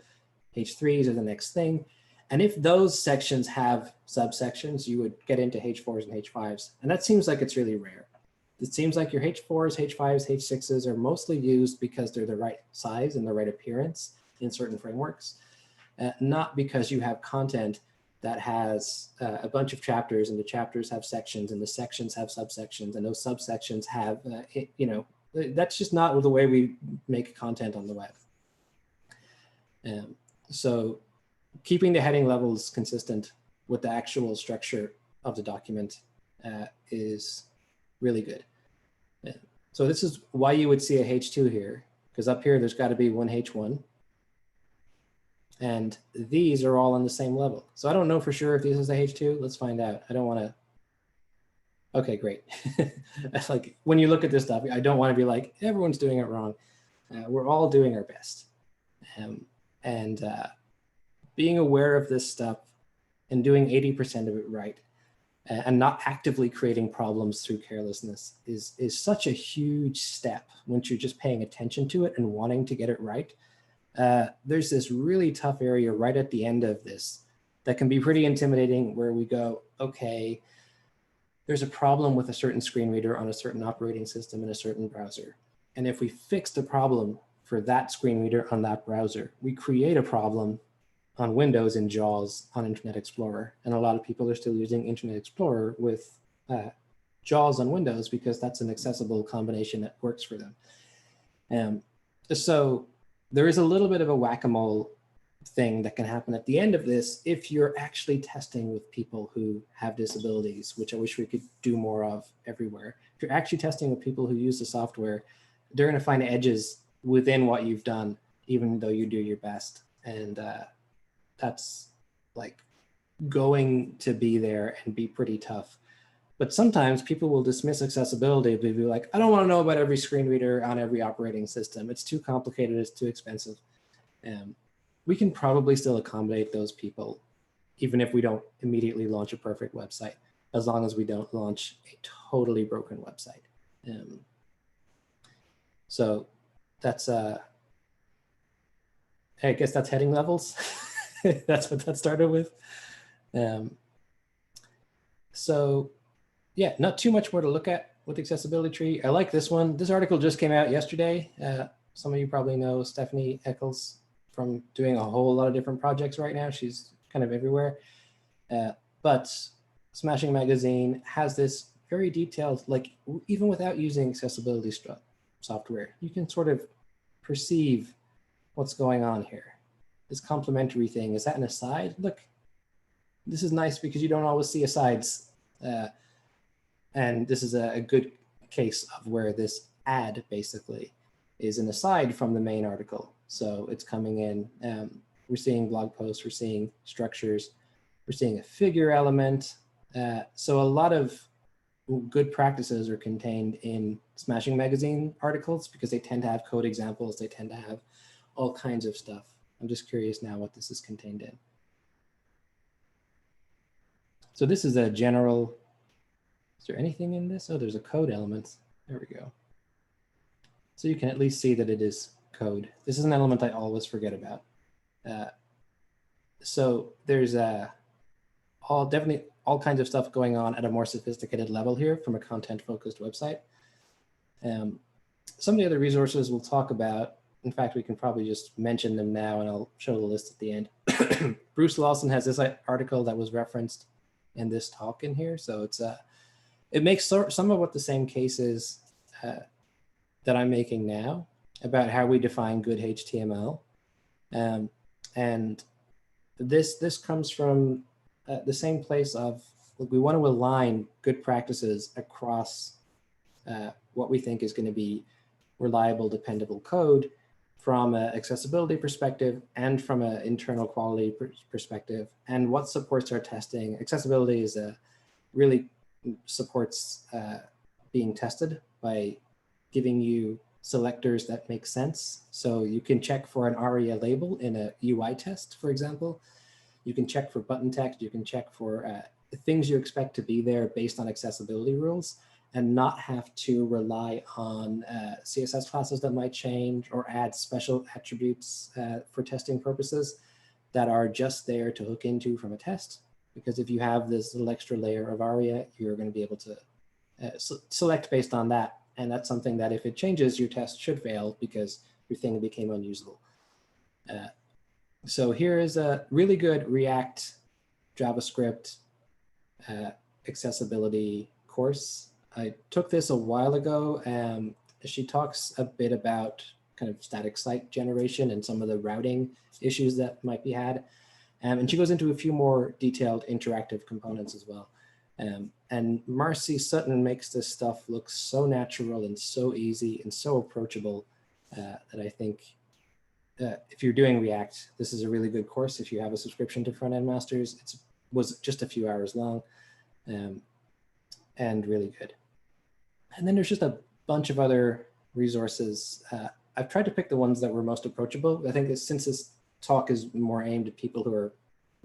H3s are the next thing. And if those sections have subsections, you would get into H4s and H5s. And that seems like it's really rare. It seems like your H4s, H5s, H6s are mostly used because they're the right size and the right appearance in certain frameworks, not because you have content that has a bunch of chapters, and the chapters have sections, and the sections have subsections, and those subsections have, you know, that's just not the way we make content on the web. So keeping the heading levels consistent with the actual structure of the document is really good. So this is why you would see a H2 here, because up here there's got to be one H1. And these are all on the same level. So I don't know for sure if this is a H2. Let's find out. I don't want to. Okay, great. That's like, when you look at this stuff, I don't want to be like, everyone's doing it wrong. We're all doing our best. Being aware of this stuff and doing 80% of it right, and not actively creating problems through carelessness is such a huge step once you're just paying attention to it and wanting to get it right. There's this really tough area right at the end of this that can be pretty intimidating, where we go, okay, there's a problem with a certain screen reader on a certain operating system in a certain browser. And if we fix the problem for that screen reader on that browser, we create a problem on Windows in JAWS on Internet Explorer. And a lot of people are still using Internet Explorer with JAWS on Windows because that's an accessible combination that works for them. So there is a little bit of a whack-a-mole thing that can happen at the end of this if you're actually testing with people who have disabilities, which I wish we could do more of everywhere. If you're actually testing with people who use the software, they're going to find edges within what you've done, even though you do your best. And that's like going to be there and be pretty tough. But sometimes people will dismiss accessibility. They'll be like, I don't want to know about every screen reader on every operating system. It's too complicated, it's too expensive. We can probably still accommodate those people, even if we don't immediately launch a perfect website, as long as we don't launch a totally broken website. So that's, I guess that's heading levels. That's what that started with. So yeah, not too much more to look at with the accessibility tree. I like this one. This article just came out yesterday. Some of you probably know Stephanie Eccles from doing a whole lot of different projects right now. She's kind of everywhere. But Smashing Magazine has this very detailed, like even without using accessibility software, you can sort of perceive what's going on here. This complementary thing, is that an aside? Look, this is nice because you don't always see asides. And this is a good case of where this ad basically is an aside from the main article. So it's coming in, we're seeing blog posts, we're seeing structures, we're seeing a figure element. So a lot of good practices are contained in Smashing Magazine articles because they tend to have code examples, they tend to have all kinds of stuff. I'm just curious now what this is contained in. So this is a general, is there anything in this? Oh, there's a code element. There we go. So you can at least see that it is code. This is an element I always forget about. So there's definitely all kinds of stuff going on at a more sophisticated level here from a content-focused website. Some of the other resources we'll talk about, in fact, we can probably just mention them now and I'll show the list at the end. Bruce Lawson has this article that was referenced in this talk in here. So it's it makes some of what the same cases that I'm making now about how we define good HTML. And this comes from the same place of, look, we want to align good practices across what we think is going to be reliable, dependable code from an accessibility perspective and from an internal quality perspective, and what supports our testing. Accessibility is really supports being tested by giving you selectors that make sense. So you can check for an ARIA label in a UI test, for example. You can check for button text. You can check for the things you expect to be there based on accessibility rules, and not have to rely on CSS classes that might change or add special attributes for testing purposes that are just there to hook into from a test. Because if you have this little extra layer of ARIA, you're going to be able to select based on that. And that's something that if it changes, your test should fail because your thing became unusable. So here is a really good React JavaScript accessibility course. I took this a while ago. She talks a bit about kind of static site generation and some of the routing issues that might be had. And she goes into a few more detailed interactive components as well. And Marcy Sutton makes this stuff look so natural and so easy and so approachable that I think if you're doing React, this is a really good course. If you have a subscription to Front End Masters, it was just a few hours long and really good. And then there's just a bunch of other resources. I've tried to pick the ones that were most approachable. I think since this talk is more aimed at people who are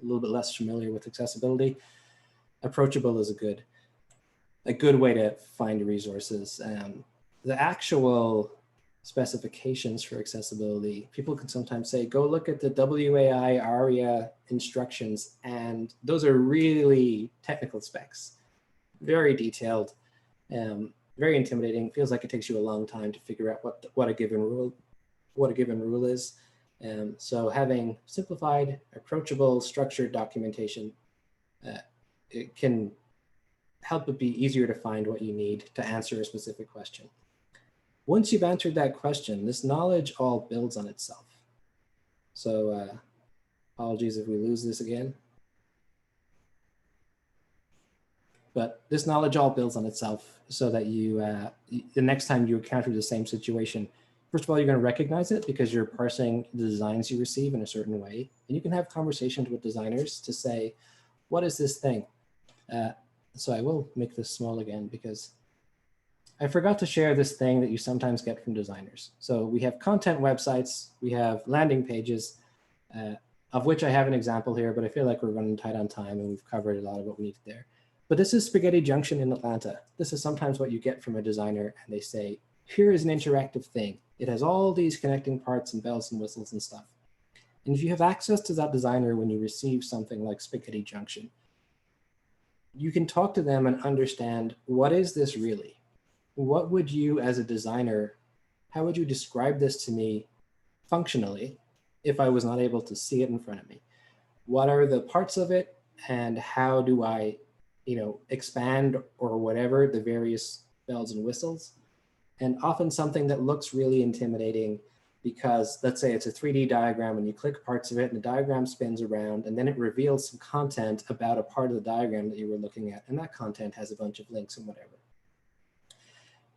a little bit less familiar with accessibility, approachable is a good way to find resources. The actual specifications for accessibility, people can sometimes say, go look at the WAI ARIA instructions, and those are really technical specs. very detailed, very intimidating. Feels like it takes you a long time to figure out what a given rule is. So having simplified, approachable, structured documentation, it can help it be easier to find what you need to answer a specific question. Once you've answered that question, this knowledge all builds on itself. So apologies if we lose this again. But this knowledge all builds on itself so that you, the next time you encounter the same situation, first of all, you're going to recognize it because you're parsing the designs you receive in a certain way. And you can have conversations with designers to say, what is this thing? So I will make this small again because I forgot to share this thing that you sometimes get from designers. So we have content websites, we have landing pages, of which I have an example here, but I feel like we're running tight on time and we've covered a lot of what we need there. But this is Spaghetti Junction in Atlanta. This is sometimes what you get from a designer and they say, here is an interactive thing. It has all these connecting parts and bells and whistles and stuff. And if you have access to that designer when you receive something like Spaghetti Junction, you can talk to them and understand, what is this really? What would you as a designer, how would you describe this to me functionally if I was not able to see it in front of me? What are the parts of it and how do I, expand or whatever the various bells and whistles? And often something that looks really intimidating because let's say it's a 3D diagram and you click parts of it and the diagram spins around and then it reveals some content about a part of the diagram that you were looking at. And that content has a bunch of links and whatever.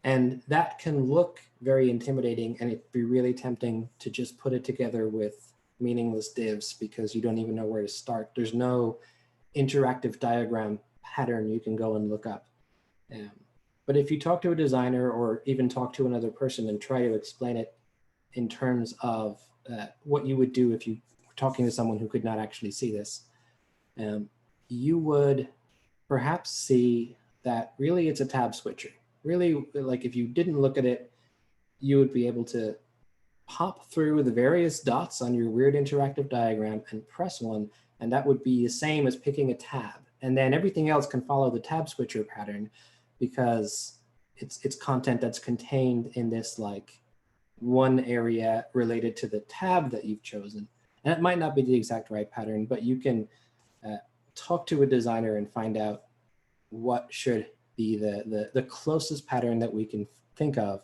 And that can look very intimidating and it'd be really tempting to just put it together with meaningless divs because you don't even know where to start. There's no interactive diagram pattern you can go and look up. But if you talk to a designer or even talk to another person and try to explain it in terms of what you would do if you were talking to someone who could not actually see this, you would perhaps see that really it's a tab switcher. Really, like if you didn't look at it, you would be able to pop through the various dots on your weird interactive diagram and press one, and that would be the same as picking a tab. And then everything else can follow the tab switcher pattern because it's content that's contained in this like one area related to the tab that you've chosen. And it might not be the exact right pattern, but you can talk to a designer and find out what should be the closest pattern that we can think of,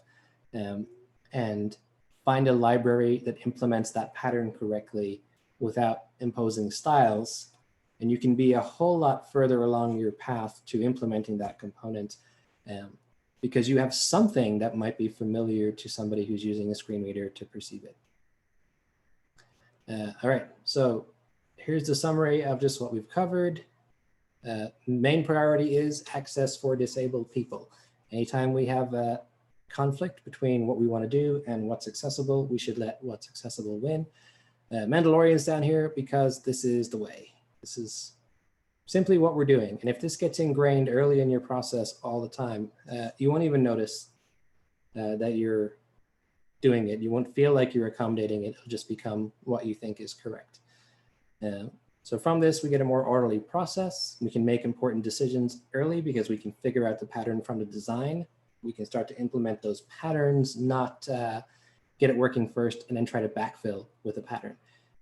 and find a library that implements that pattern correctly without imposing styles. And you can be a whole lot further along your path to implementing that component because you have something that might be familiar to somebody who's using a screen reader to perceive it. All right, so here's the summary of just what we've covered. Main priority is access for disabled people. Anytime we have a conflict between what we want to do and what's accessible, we should let what's accessible win. Mandalorian's down here because this is the way. This is simply what we're doing. And if this gets ingrained early in your process all the time, you won't even notice that you're doing it. You won't feel like you're accommodating it. It'll just become what you think is correct. So from this, we get a more orderly process. We can make important decisions early because we can figure out the pattern from the design. We can start to implement those patterns, not get it working first and then try to backfill with a pattern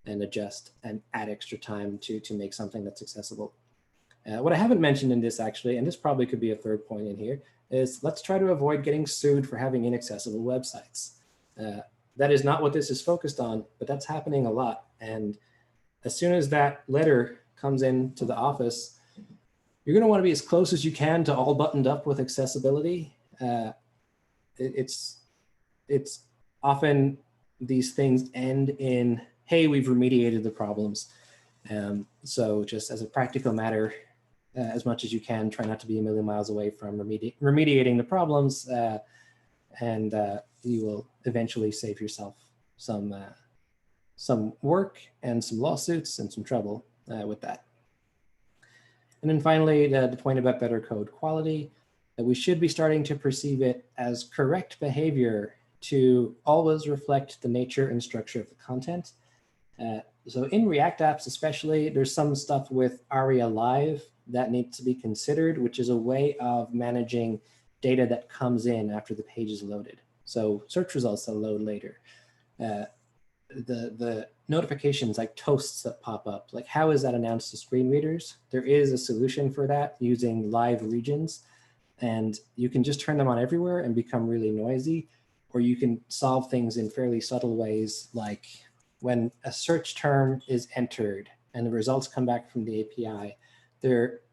and adjust and add extra time to make something that's accessible. What I haven't mentioned in this actually, and this probably could be a third point in here, is let's try to avoid getting sued for having inaccessible websites. That is not what this is focused on, but that's happening a lot. And as soon as that letter comes into the office, you're going to want to be as close as you can to all buttoned up with accessibility. It's often these things end in, hey, we've remediated the problems. So just as a practical matter, as much as you can, try not to be a million miles away from remediating the problems, and you will eventually save yourself some work and some lawsuits and some trouble with that. And then finally, the point about better code quality, that we should be starting to perceive it as correct behavior to always reflect the nature and structure of the content. So in React apps especially, there's some stuff with ARIA Live that needs to be considered, which is a way of managing data that comes in after the page is loaded. So search results that load later. The notifications like toasts that pop up, like how is that announced to screen readers? There is a solution for that using live regions, and you can just turn them on everywhere and become really noisy, or you can solve things in fairly subtle ways, like when a search term is entered and the results come back from the API.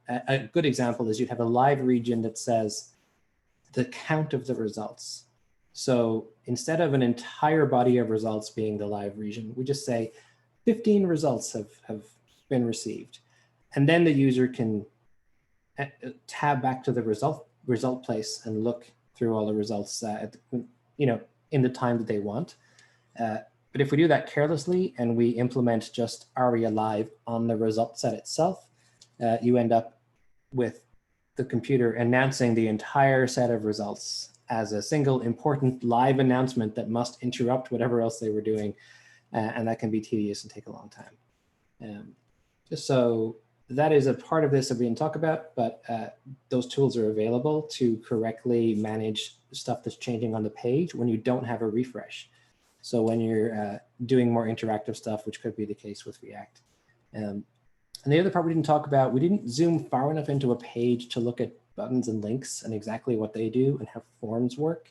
A good example is you'd have a live region that says the count of the results. So instead of an entire body of results being the live region, we just say 15 results have been received. And then the user can tab back to the result place and look through all the results in the time that they want. But if we do that carelessly and we implement just ARIA live on the result set itself, you end up with the computer announcing the entire set of results as a single important live announcement that must interrupt whatever else they were doing. And that can be tedious and take a long time. So that is a part of this that we didn't talk about, but those tools are available to correctly manage stuff that's changing on the page when you don't have a refresh. So when you're doing more interactive stuff, which could be the case with React. And the other part we didn't talk about, we didn't zoom far enough into a page to look at buttons and links and exactly what they do and how forms work.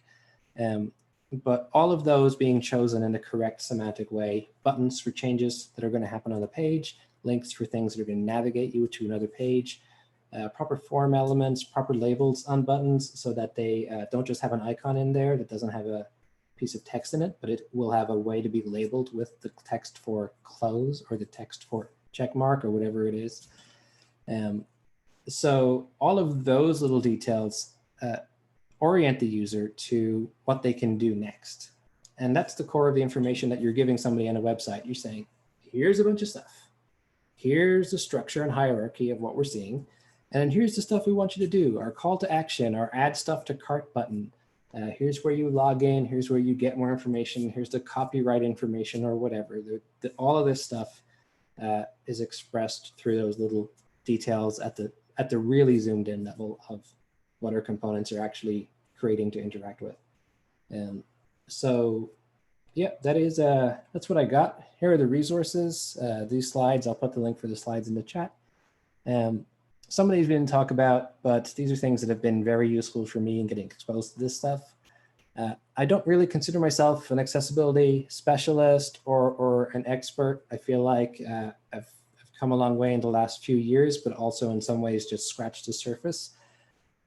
But all of those being chosen in the correct semantic way, buttons for changes that are going to happen on the page, links for things that are going to navigate you to another page, proper form elements, proper labels on buttons so that they don't just have an icon in there that doesn't have a piece of text in it, but it will have a way to be labeled with the text for close or the text for check mark or whatever it is. So all of those little details orient the user to what they can do next. And that's the core of the information that you're giving somebody on a website. You're saying, here's a bunch of stuff. Here's the structure and hierarchy of what we're seeing. And then here's the stuff we want you to do, our call to action, our add stuff to cart button. Here's where you log in. Here's where you get more information. Here's the copyright information or whatever. All of this stuff is expressed through those little details at the really zoomed in level of what our components are actually creating to interact with. So yeah, that's what I got. Here are the resources. These slides, I'll put the link for the slides in the chat. Some of these we didn't talk about, but these are things that have been very useful for me in getting exposed to this stuff. I don't really consider myself an accessibility specialist or an expert. I feel like I've come a long way in the last few years, but also in some ways just scratched the surface.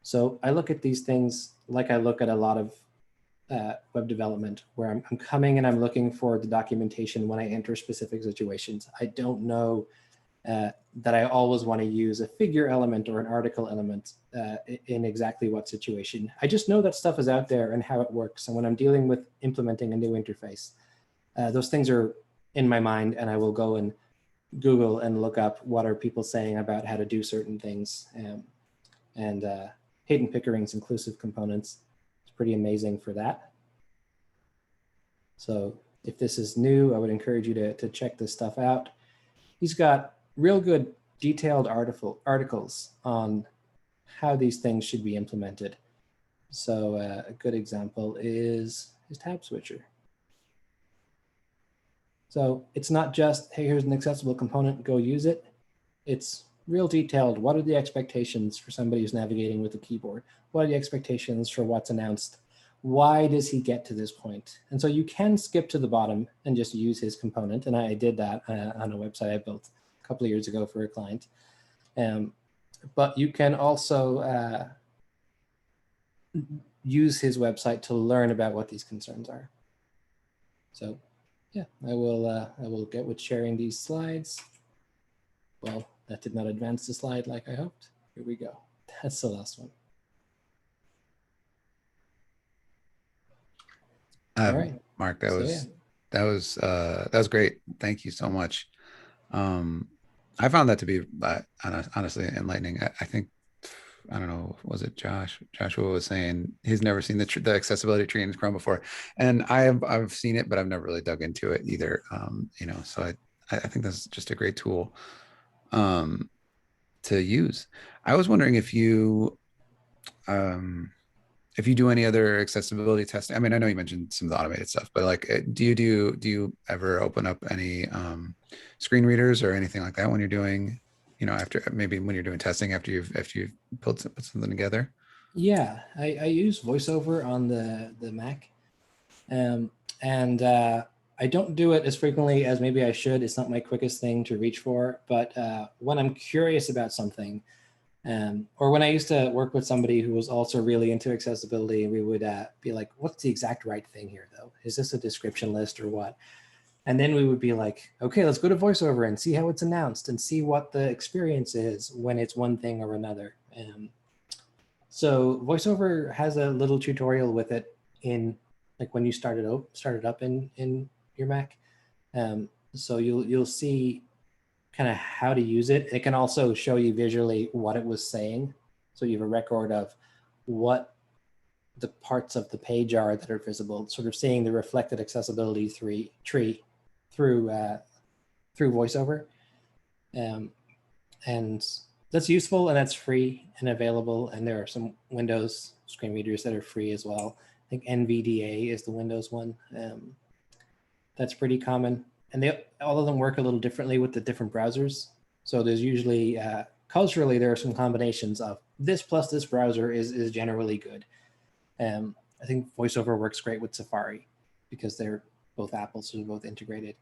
So I look at these things like I look at a lot of web development, where I'm coming and I'm looking for the documentation when I enter specific situations. I don't know that I always want to use a figure element or an article element in exactly what situation. I just know that stuff is out there and how it works. And when I'm dealing with implementing a new interface, those things are in my mind, and I will go and Google and look up what are people saying about how to do certain things. And Hayden Pickering's inclusive components is pretty amazing for that. So if this is new, I would encourage you to check this stuff out. He's got real good detailed articles on how these things should be implemented. So a good example is his tab switcher. So it's not just, hey, here's an accessible component, go use it. It's real detailed. What are the expectations for somebody who's navigating with the keyboard? What are the expectations for what's announced? Why does he get to this point? And so you can skip to the bottom and just use his component. And I did that on a website I built a couple of years ago for a client. But you can also use his website to learn about what these concerns are. So yeah, I will get with sharing these slides. Well, that did not advance the slide like I hoped. Here we go. That's the last one. All right, Mark, that was great. Thank you so much. I found that to be honestly enlightening. I think, I don't know, was it Joshua was saying he's never seen the accessibility tree in Chrome before, and I've seen it, but I've never really dug into it either. So I think that's just a great tool. to use. I was wondering um, if you do any other accessibility testing. I mean, I know you mentioned some of the automated stuff, but like, do you ever open up any screen readers or anything like that when you're doing, after maybe when you're doing testing after you've put something together? Yeah, I use VoiceOver on the Mac, um, and I don't do it as frequently as maybe I should. It's not my quickest thing to reach for, but when I'm curious about something, or when I used to work with somebody who was also really into accessibility, we would be like, what's the exact right thing here though? Is this a description list or what? And then we would be like, okay, let's go to VoiceOver and see how it's announced and see what the experience is when it's one thing or another. So VoiceOver has a little tutorial with it in, like, when you start it up in your Mac. So you'll see kind of how to use it. It can also show you visually what it was saying. So you have a record of what the parts of the page are that are visible, sort of seeing the reflected accessibility tree through VoiceOver. And that's useful, and that's free and available. And there are some Windows screen readers that are free as well. I think NVDA is the Windows one. That's pretty common. And all of them work a little differently with the different browsers. So there's usually, culturally, there are some combinations of this plus this browser is generally good. I think VoiceOver works great with Safari because they're both Apple, so they're both integrated.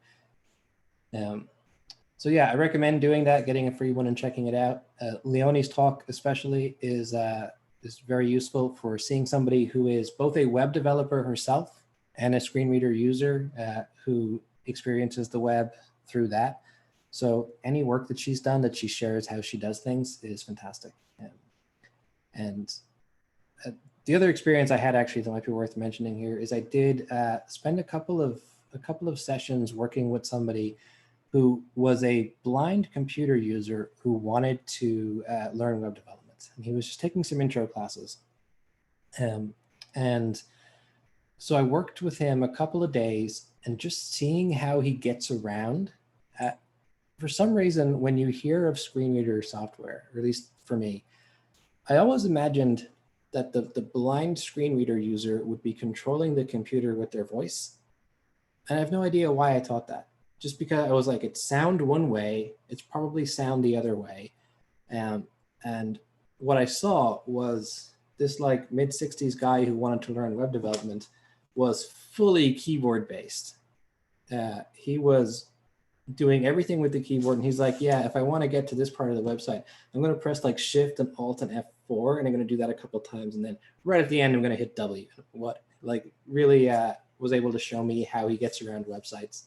So yeah, I recommend doing that, getting a free one and checking it out. Leonie's talk especially is very useful for seeing somebody who is both a web developer herself and a screen reader user who experiences the web through that. So any work that she's done that she shares how she does things is fantastic. And the other experience I had actually that might be worth mentioning here is I did spend a couple of sessions working with somebody who was a blind computer user who wanted to learn web development. And he was just taking some intro classes. And so I worked with him a couple of days and just seeing how he gets around. For some reason, when you hear of screen reader software, or at least for me, I always imagined that the blind screen reader user would be controlling the computer with their voice. And I have no idea why I thought that. Just because I was like, it's sound one way, it's probably sound the other way. And what I saw was this like mid-60s guy who wanted to learn web development was fully keyboard based. He was doing everything with the keyboard, and he's like, yeah, if I want to get to this part of the website, I'm going to press like Shift and Alt and F4, and I'm going to do that a couple times, and then right at the end, I'm going to hit W. What, like, really was able to show me how he gets around websites,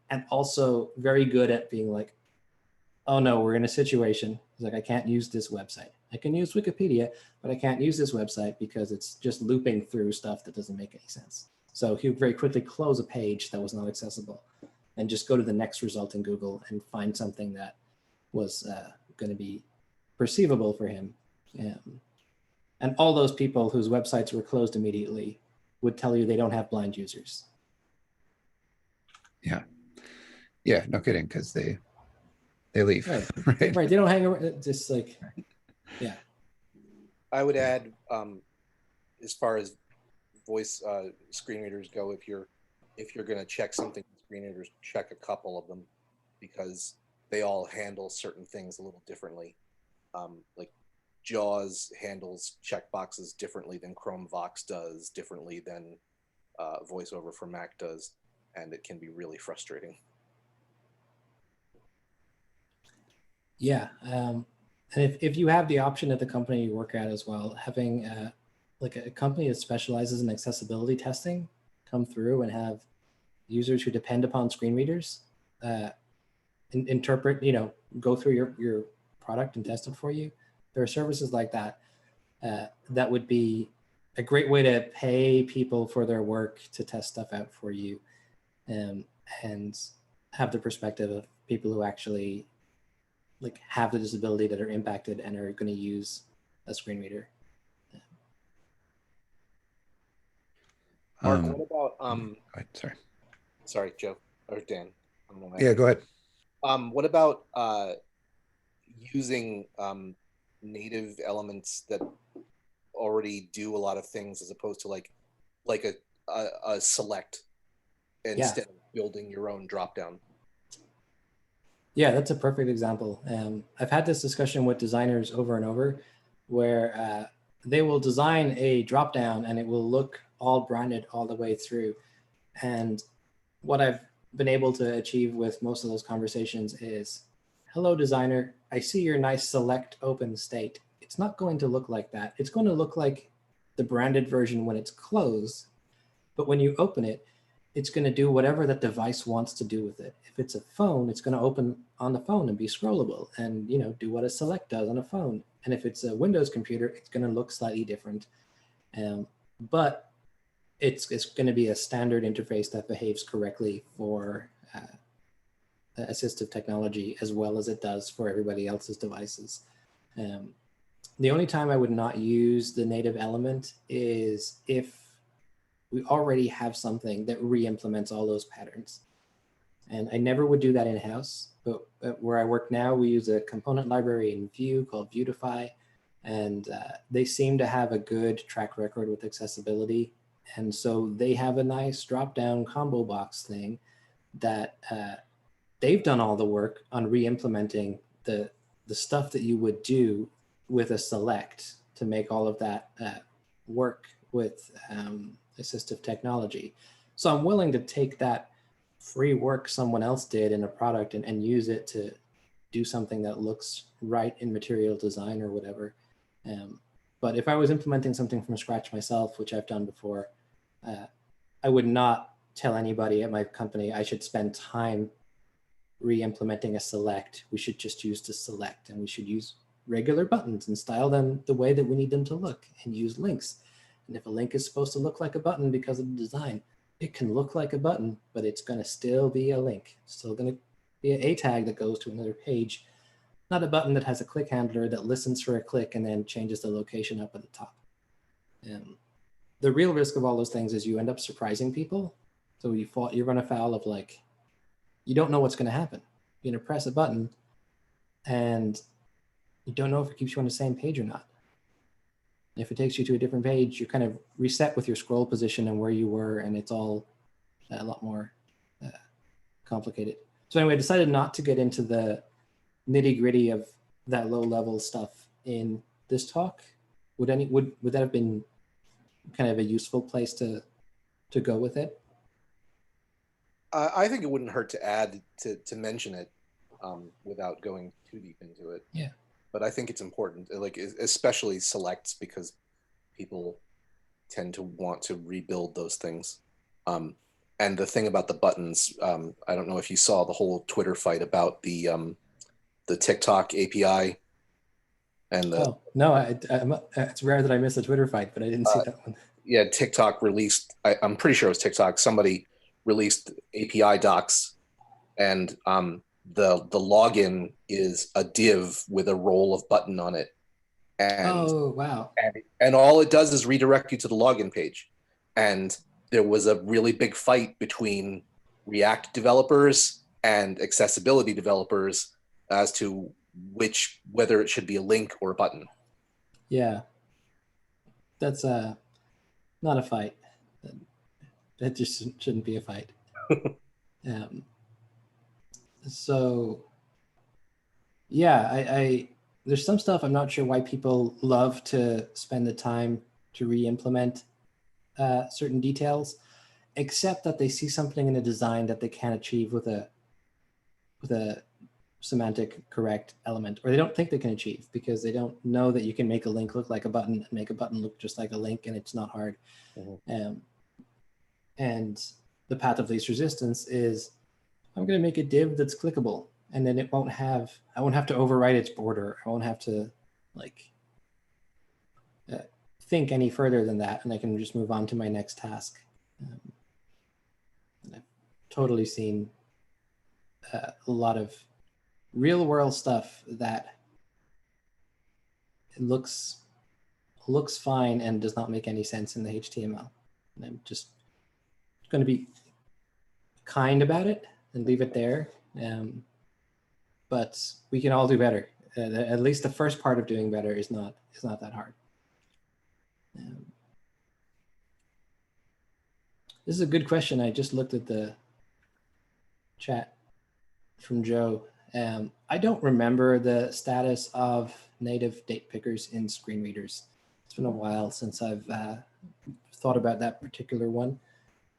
and also very good at being like, oh no, we're in a situation. He's like, I can't use this website. I can use Wikipedia, but I can't use this website because it's just looping through stuff that doesn't make any sense. So he would very quickly close a page that was not accessible and just go to the next result in Google and find something that was going to be perceivable for him. And all those people whose websites were closed immediately would tell you they don't have blind users. Yeah. Yeah, no kidding, because they leave. Right. Right. They don't hang around. Just like, yeah. I would add, as far as voice screen readers go, if you're going to check something, screen readers, check a couple of them, because they all handle certain things a little differently. Like JAWS handles checkboxes differently than Chrome Vox does, differently than VoiceOver for Mac does, and it can be really frustrating. Yeah. And if you have the option at the company you work at as well, having like a company that specializes in accessibility testing come through and have users who depend upon screen readers interpret, go through your product and test it for you. There are services like that that would be a great way to pay people for their work to test stuff out for you, and have the perspective of people who actually like have the disability that are impacted and are going to use a screen reader. Mark, what about sorry, Joe or Dan? Yeah, go ahead. What about using native elements that already do a lot of things, as opposed to like a select instead of building your own drop down. Yeah, that's a perfect example. I've had this discussion with designers over and over, where they will design a drop down and it will look all branded all the way through. And what I've been able to achieve with most of those conversations is, hello, designer, I see your nice select open state. It's not going to look like that. It's going to look like the branded version when it's closed, but when you open it, it's going to do whatever that device wants to do with it. If it's a phone, it's going to open on the phone and be scrollable and, you know, do what a select does on a phone. And if it's a Windows computer, it's going to look slightly different. But it's going to be a standard interface that behaves correctly for assistive technology, as well as it does for everybody else's devices. The only time I would not use the native element is if we already have something that re-implements all those patterns. And I never would do that in-house, but where I work now, we use a component library in Vue called Vuetify, and they seem to have a good track record with accessibility. And so they have a nice drop-down combo box thing that they've done all the work on re-implementing the stuff that you would do with a select to make all of that work with assistive technology. So I'm willing to take that free work someone else did in a product and use it to do something that looks right in material design or whatever. But if I was implementing something from scratch myself, which I've done before, I would not tell anybody at my company I should spend time re-implementing a select. We should just use the select, and we should use regular buttons and style them the way that we need them to look, and use links. And if a link is supposed to look like a button because of the design, it can look like a button, but it's going to still be a link. It's still going to be an A tag that goes to another page, not a button that has a click handler that listens for a click and then changes the location up at the top. The real risk of all those things is you end up surprising people. So you run afoul of, like, you don't know what's going to happen. You're going to press a button and you don't know if it keeps you on the same page or not. If it takes you to a different page, you kind of reset with your scroll position and where you were, and it's all a lot more complicated. So anyway, I decided not to get into the nitty-gritty of that low-level stuff in this talk. Would that have been kind of a useful place to go with it? I think it wouldn't hurt to add to mention it without going too deep into it. Yeah. But I think it's important, like especially selects, because people tend to want to rebuild those things. And the thing about the buttons, I don't know if you saw the whole Twitter fight about the TikTok API. And no, it's rare that I miss a Twitter fight, but I didn't see that one. Yeah, TikTok released, I'm pretty sure it was TikTok, somebody released API docs, and the login is a div with a roll of button on it. And, oh, wow. And all it does is redirect you to the login page. And there was a really big fight between React developers and accessibility developers as to whether it should be a link or a button. Yeah, that's not a fight. That just shouldn't be a fight. So yeah, I there's some stuff I'm not sure why people love to spend the time to re-implement certain details, except that they see something in a design that they can't achieve with a semantic correct element, or they don't think they can achieve because they don't know that you can make a link look like a button and make a button look just like a link, and it's not hard. Mm-hmm. And the path of least resistance is, I'm going to make a div that's clickable, and then I won't have to overwrite its border. I won't have to think any further than that, and I can just move on to my next task. And I've totally seen a lot of real world stuff that it looks fine and does not make any sense in the HTML. And I'm just going to be kind about it and leave it there. But we can all do better. At least the first part of doing better is not that hard. This is a good question. I just looked at the chat from Joe. I don't remember the status of native date pickers in screen readers. It's been a while since I've thought about that particular one.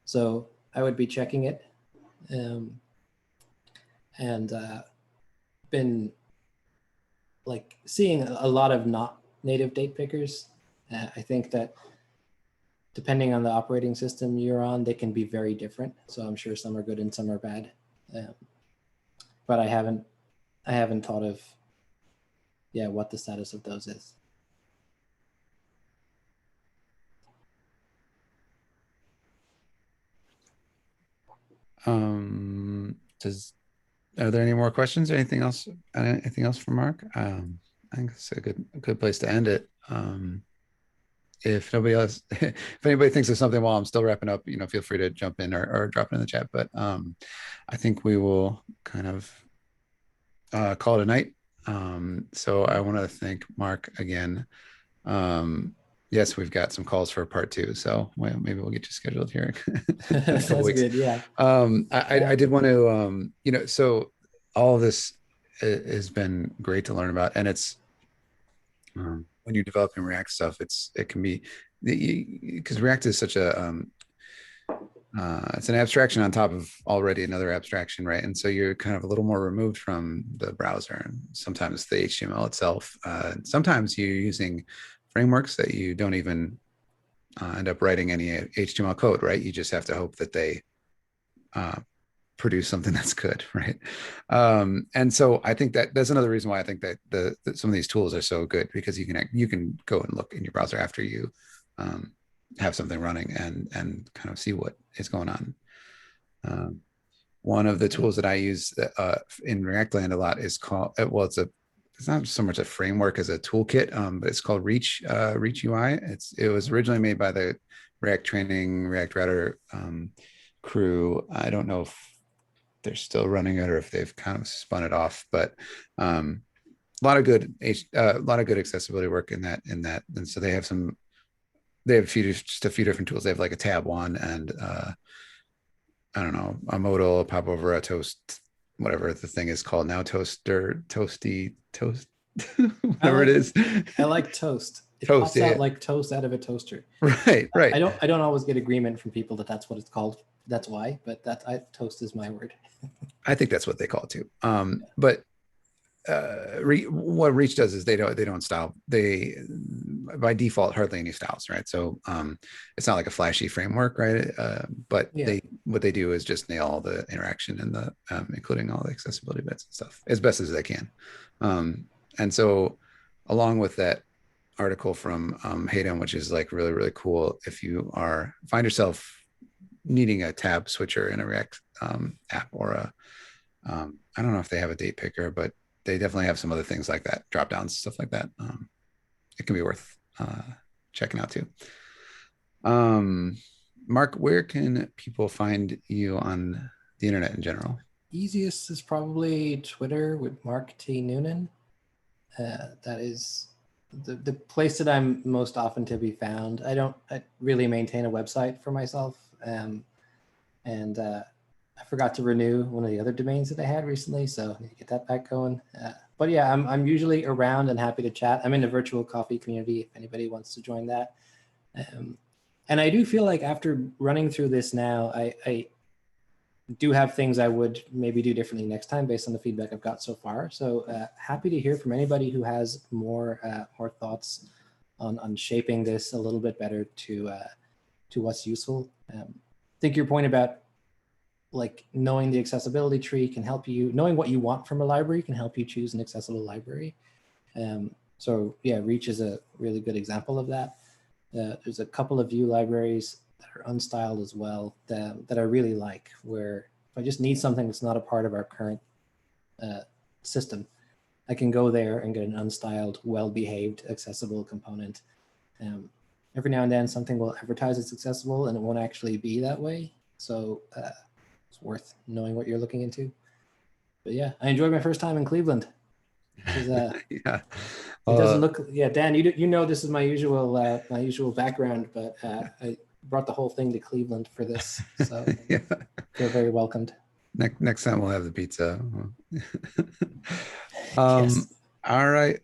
So I would be checking it. And been like seeing a lot of not native date pickers. I think that depending on the operating system you're on, they can be very different. So I'm sure some are good and some are bad. But I haven't thought of, what the status of those is. Are there any more questions or anything else? Anything else for Mark? I think it's a good place to end it. If nobody else, if anybody thinks of something while I'm still wrapping up, feel free to jump in or drop it in the chat. But I think we will kind of call it a night. So I want to thank Mark again. Yes, we've got some calls for part 2, so maybe we'll get you scheduled here. That's good, yeah. I did want to, so all of this has been great to learn about, and it's when you're developing React stuff, it can be because React is such a it's an abstraction on top of already another abstraction, right? And so you're kind of a little more removed from the browser and sometimes the HTML itself. Sometimes you're using frameworks that you don't even end up writing any HTML code, right? You just have to hope that they produce something that's good, right? And so I think that's another reason why I think that some of these tools are so good, because you can go and look in your browser after you have something running and kind of see what is going on. One of the tools that I use in React Land a lot is called, it's not so much a framework as a toolkit, but it's called Reach UI. It was originally made by the React Training, React Router crew. I don't know if they're still running it or if they've kind of spun it off, but a lot of good accessibility work in that. And so they have just a few different tools. They have like a tab one and I don't know, a modal, a pop over, a toast, whatever the thing is called now, toaster, toasty, toast, whatever it is. I like toast. It Toast, pops out like toast out of a toaster. Right. I don't always get agreement from people that's what it's called. That's why, but toast is my word. I think that's what they call it too. But what Reach does is they don't style. They by default hardly any styles, right? So it's not like a flashy framework, right? But what they do is just nail all the interaction and the including all the accessibility bits and stuff as best as they can. And so along with that article from Hayden, which is like really, really cool, if you find yourself needing a tab switcher in a React app or I don't know if they have a date picker, but they definitely have some other things like that, drop downs, stuff like that. It can be worth checking out too. Mark, where can people find you on the internet in general? Easiest is probably Twitter with Mark T. Noonan. That is the place that I'm most often to be found. I really maintain a website for myself. And I forgot to renew one of the other domains that I had recently, so I need to get that back going. But yeah, I'm usually around and happy to chat. I'm in a virtual coffee community if anybody wants to join that. And I do feel like after running through this now, I do have things I would maybe do differently next time based on the feedback I've got so far. So happy to hear from anybody who has more thoughts on shaping this a little bit better to what's useful. I think your point about like knowing the accessibility tree can help you, knowing what you want from a library can help you choose an accessible library. So yeah, Reach is a really good example of that. There's a couple of Vue libraries that are unstyled as well that I really like, where if I just need something that's not a part of our current system, I can go there and get an unstyled, well-behaved, accessible component. Every now and then something will advertise it's accessible and it won't actually be that way. So it's worth knowing what you're looking into. But yeah, I enjoyed my first time in Cleveland. 'Cause, Yeah. it doesn't look, yeah, Dan, you know this is my usual background, but I brought the whole thing to Cleveland for this, so Yeah. feel very welcomed. Next time we'll have the pizza. Yes. All right.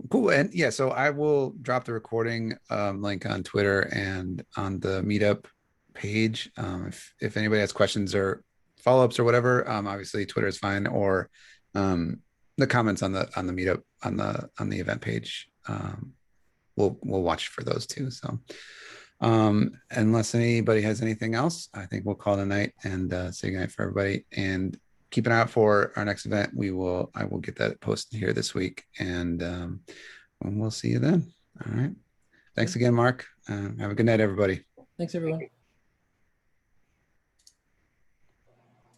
Cool. And yeah, so I will drop the recording link on Twitter and on the Meetup page. If anybody has questions or follow-ups or whatever, obviously Twitter is fine, or the comments on the Meetup on the event page. We'll watch for those too. So unless anybody has anything else, I think we'll call it a night and say goodnight for everybody. And keep an eye out for our next event. I will get that posted here this week, and we'll see you then. All right. Thanks again, Mark. Have a good night, everybody. Thanks, everyone.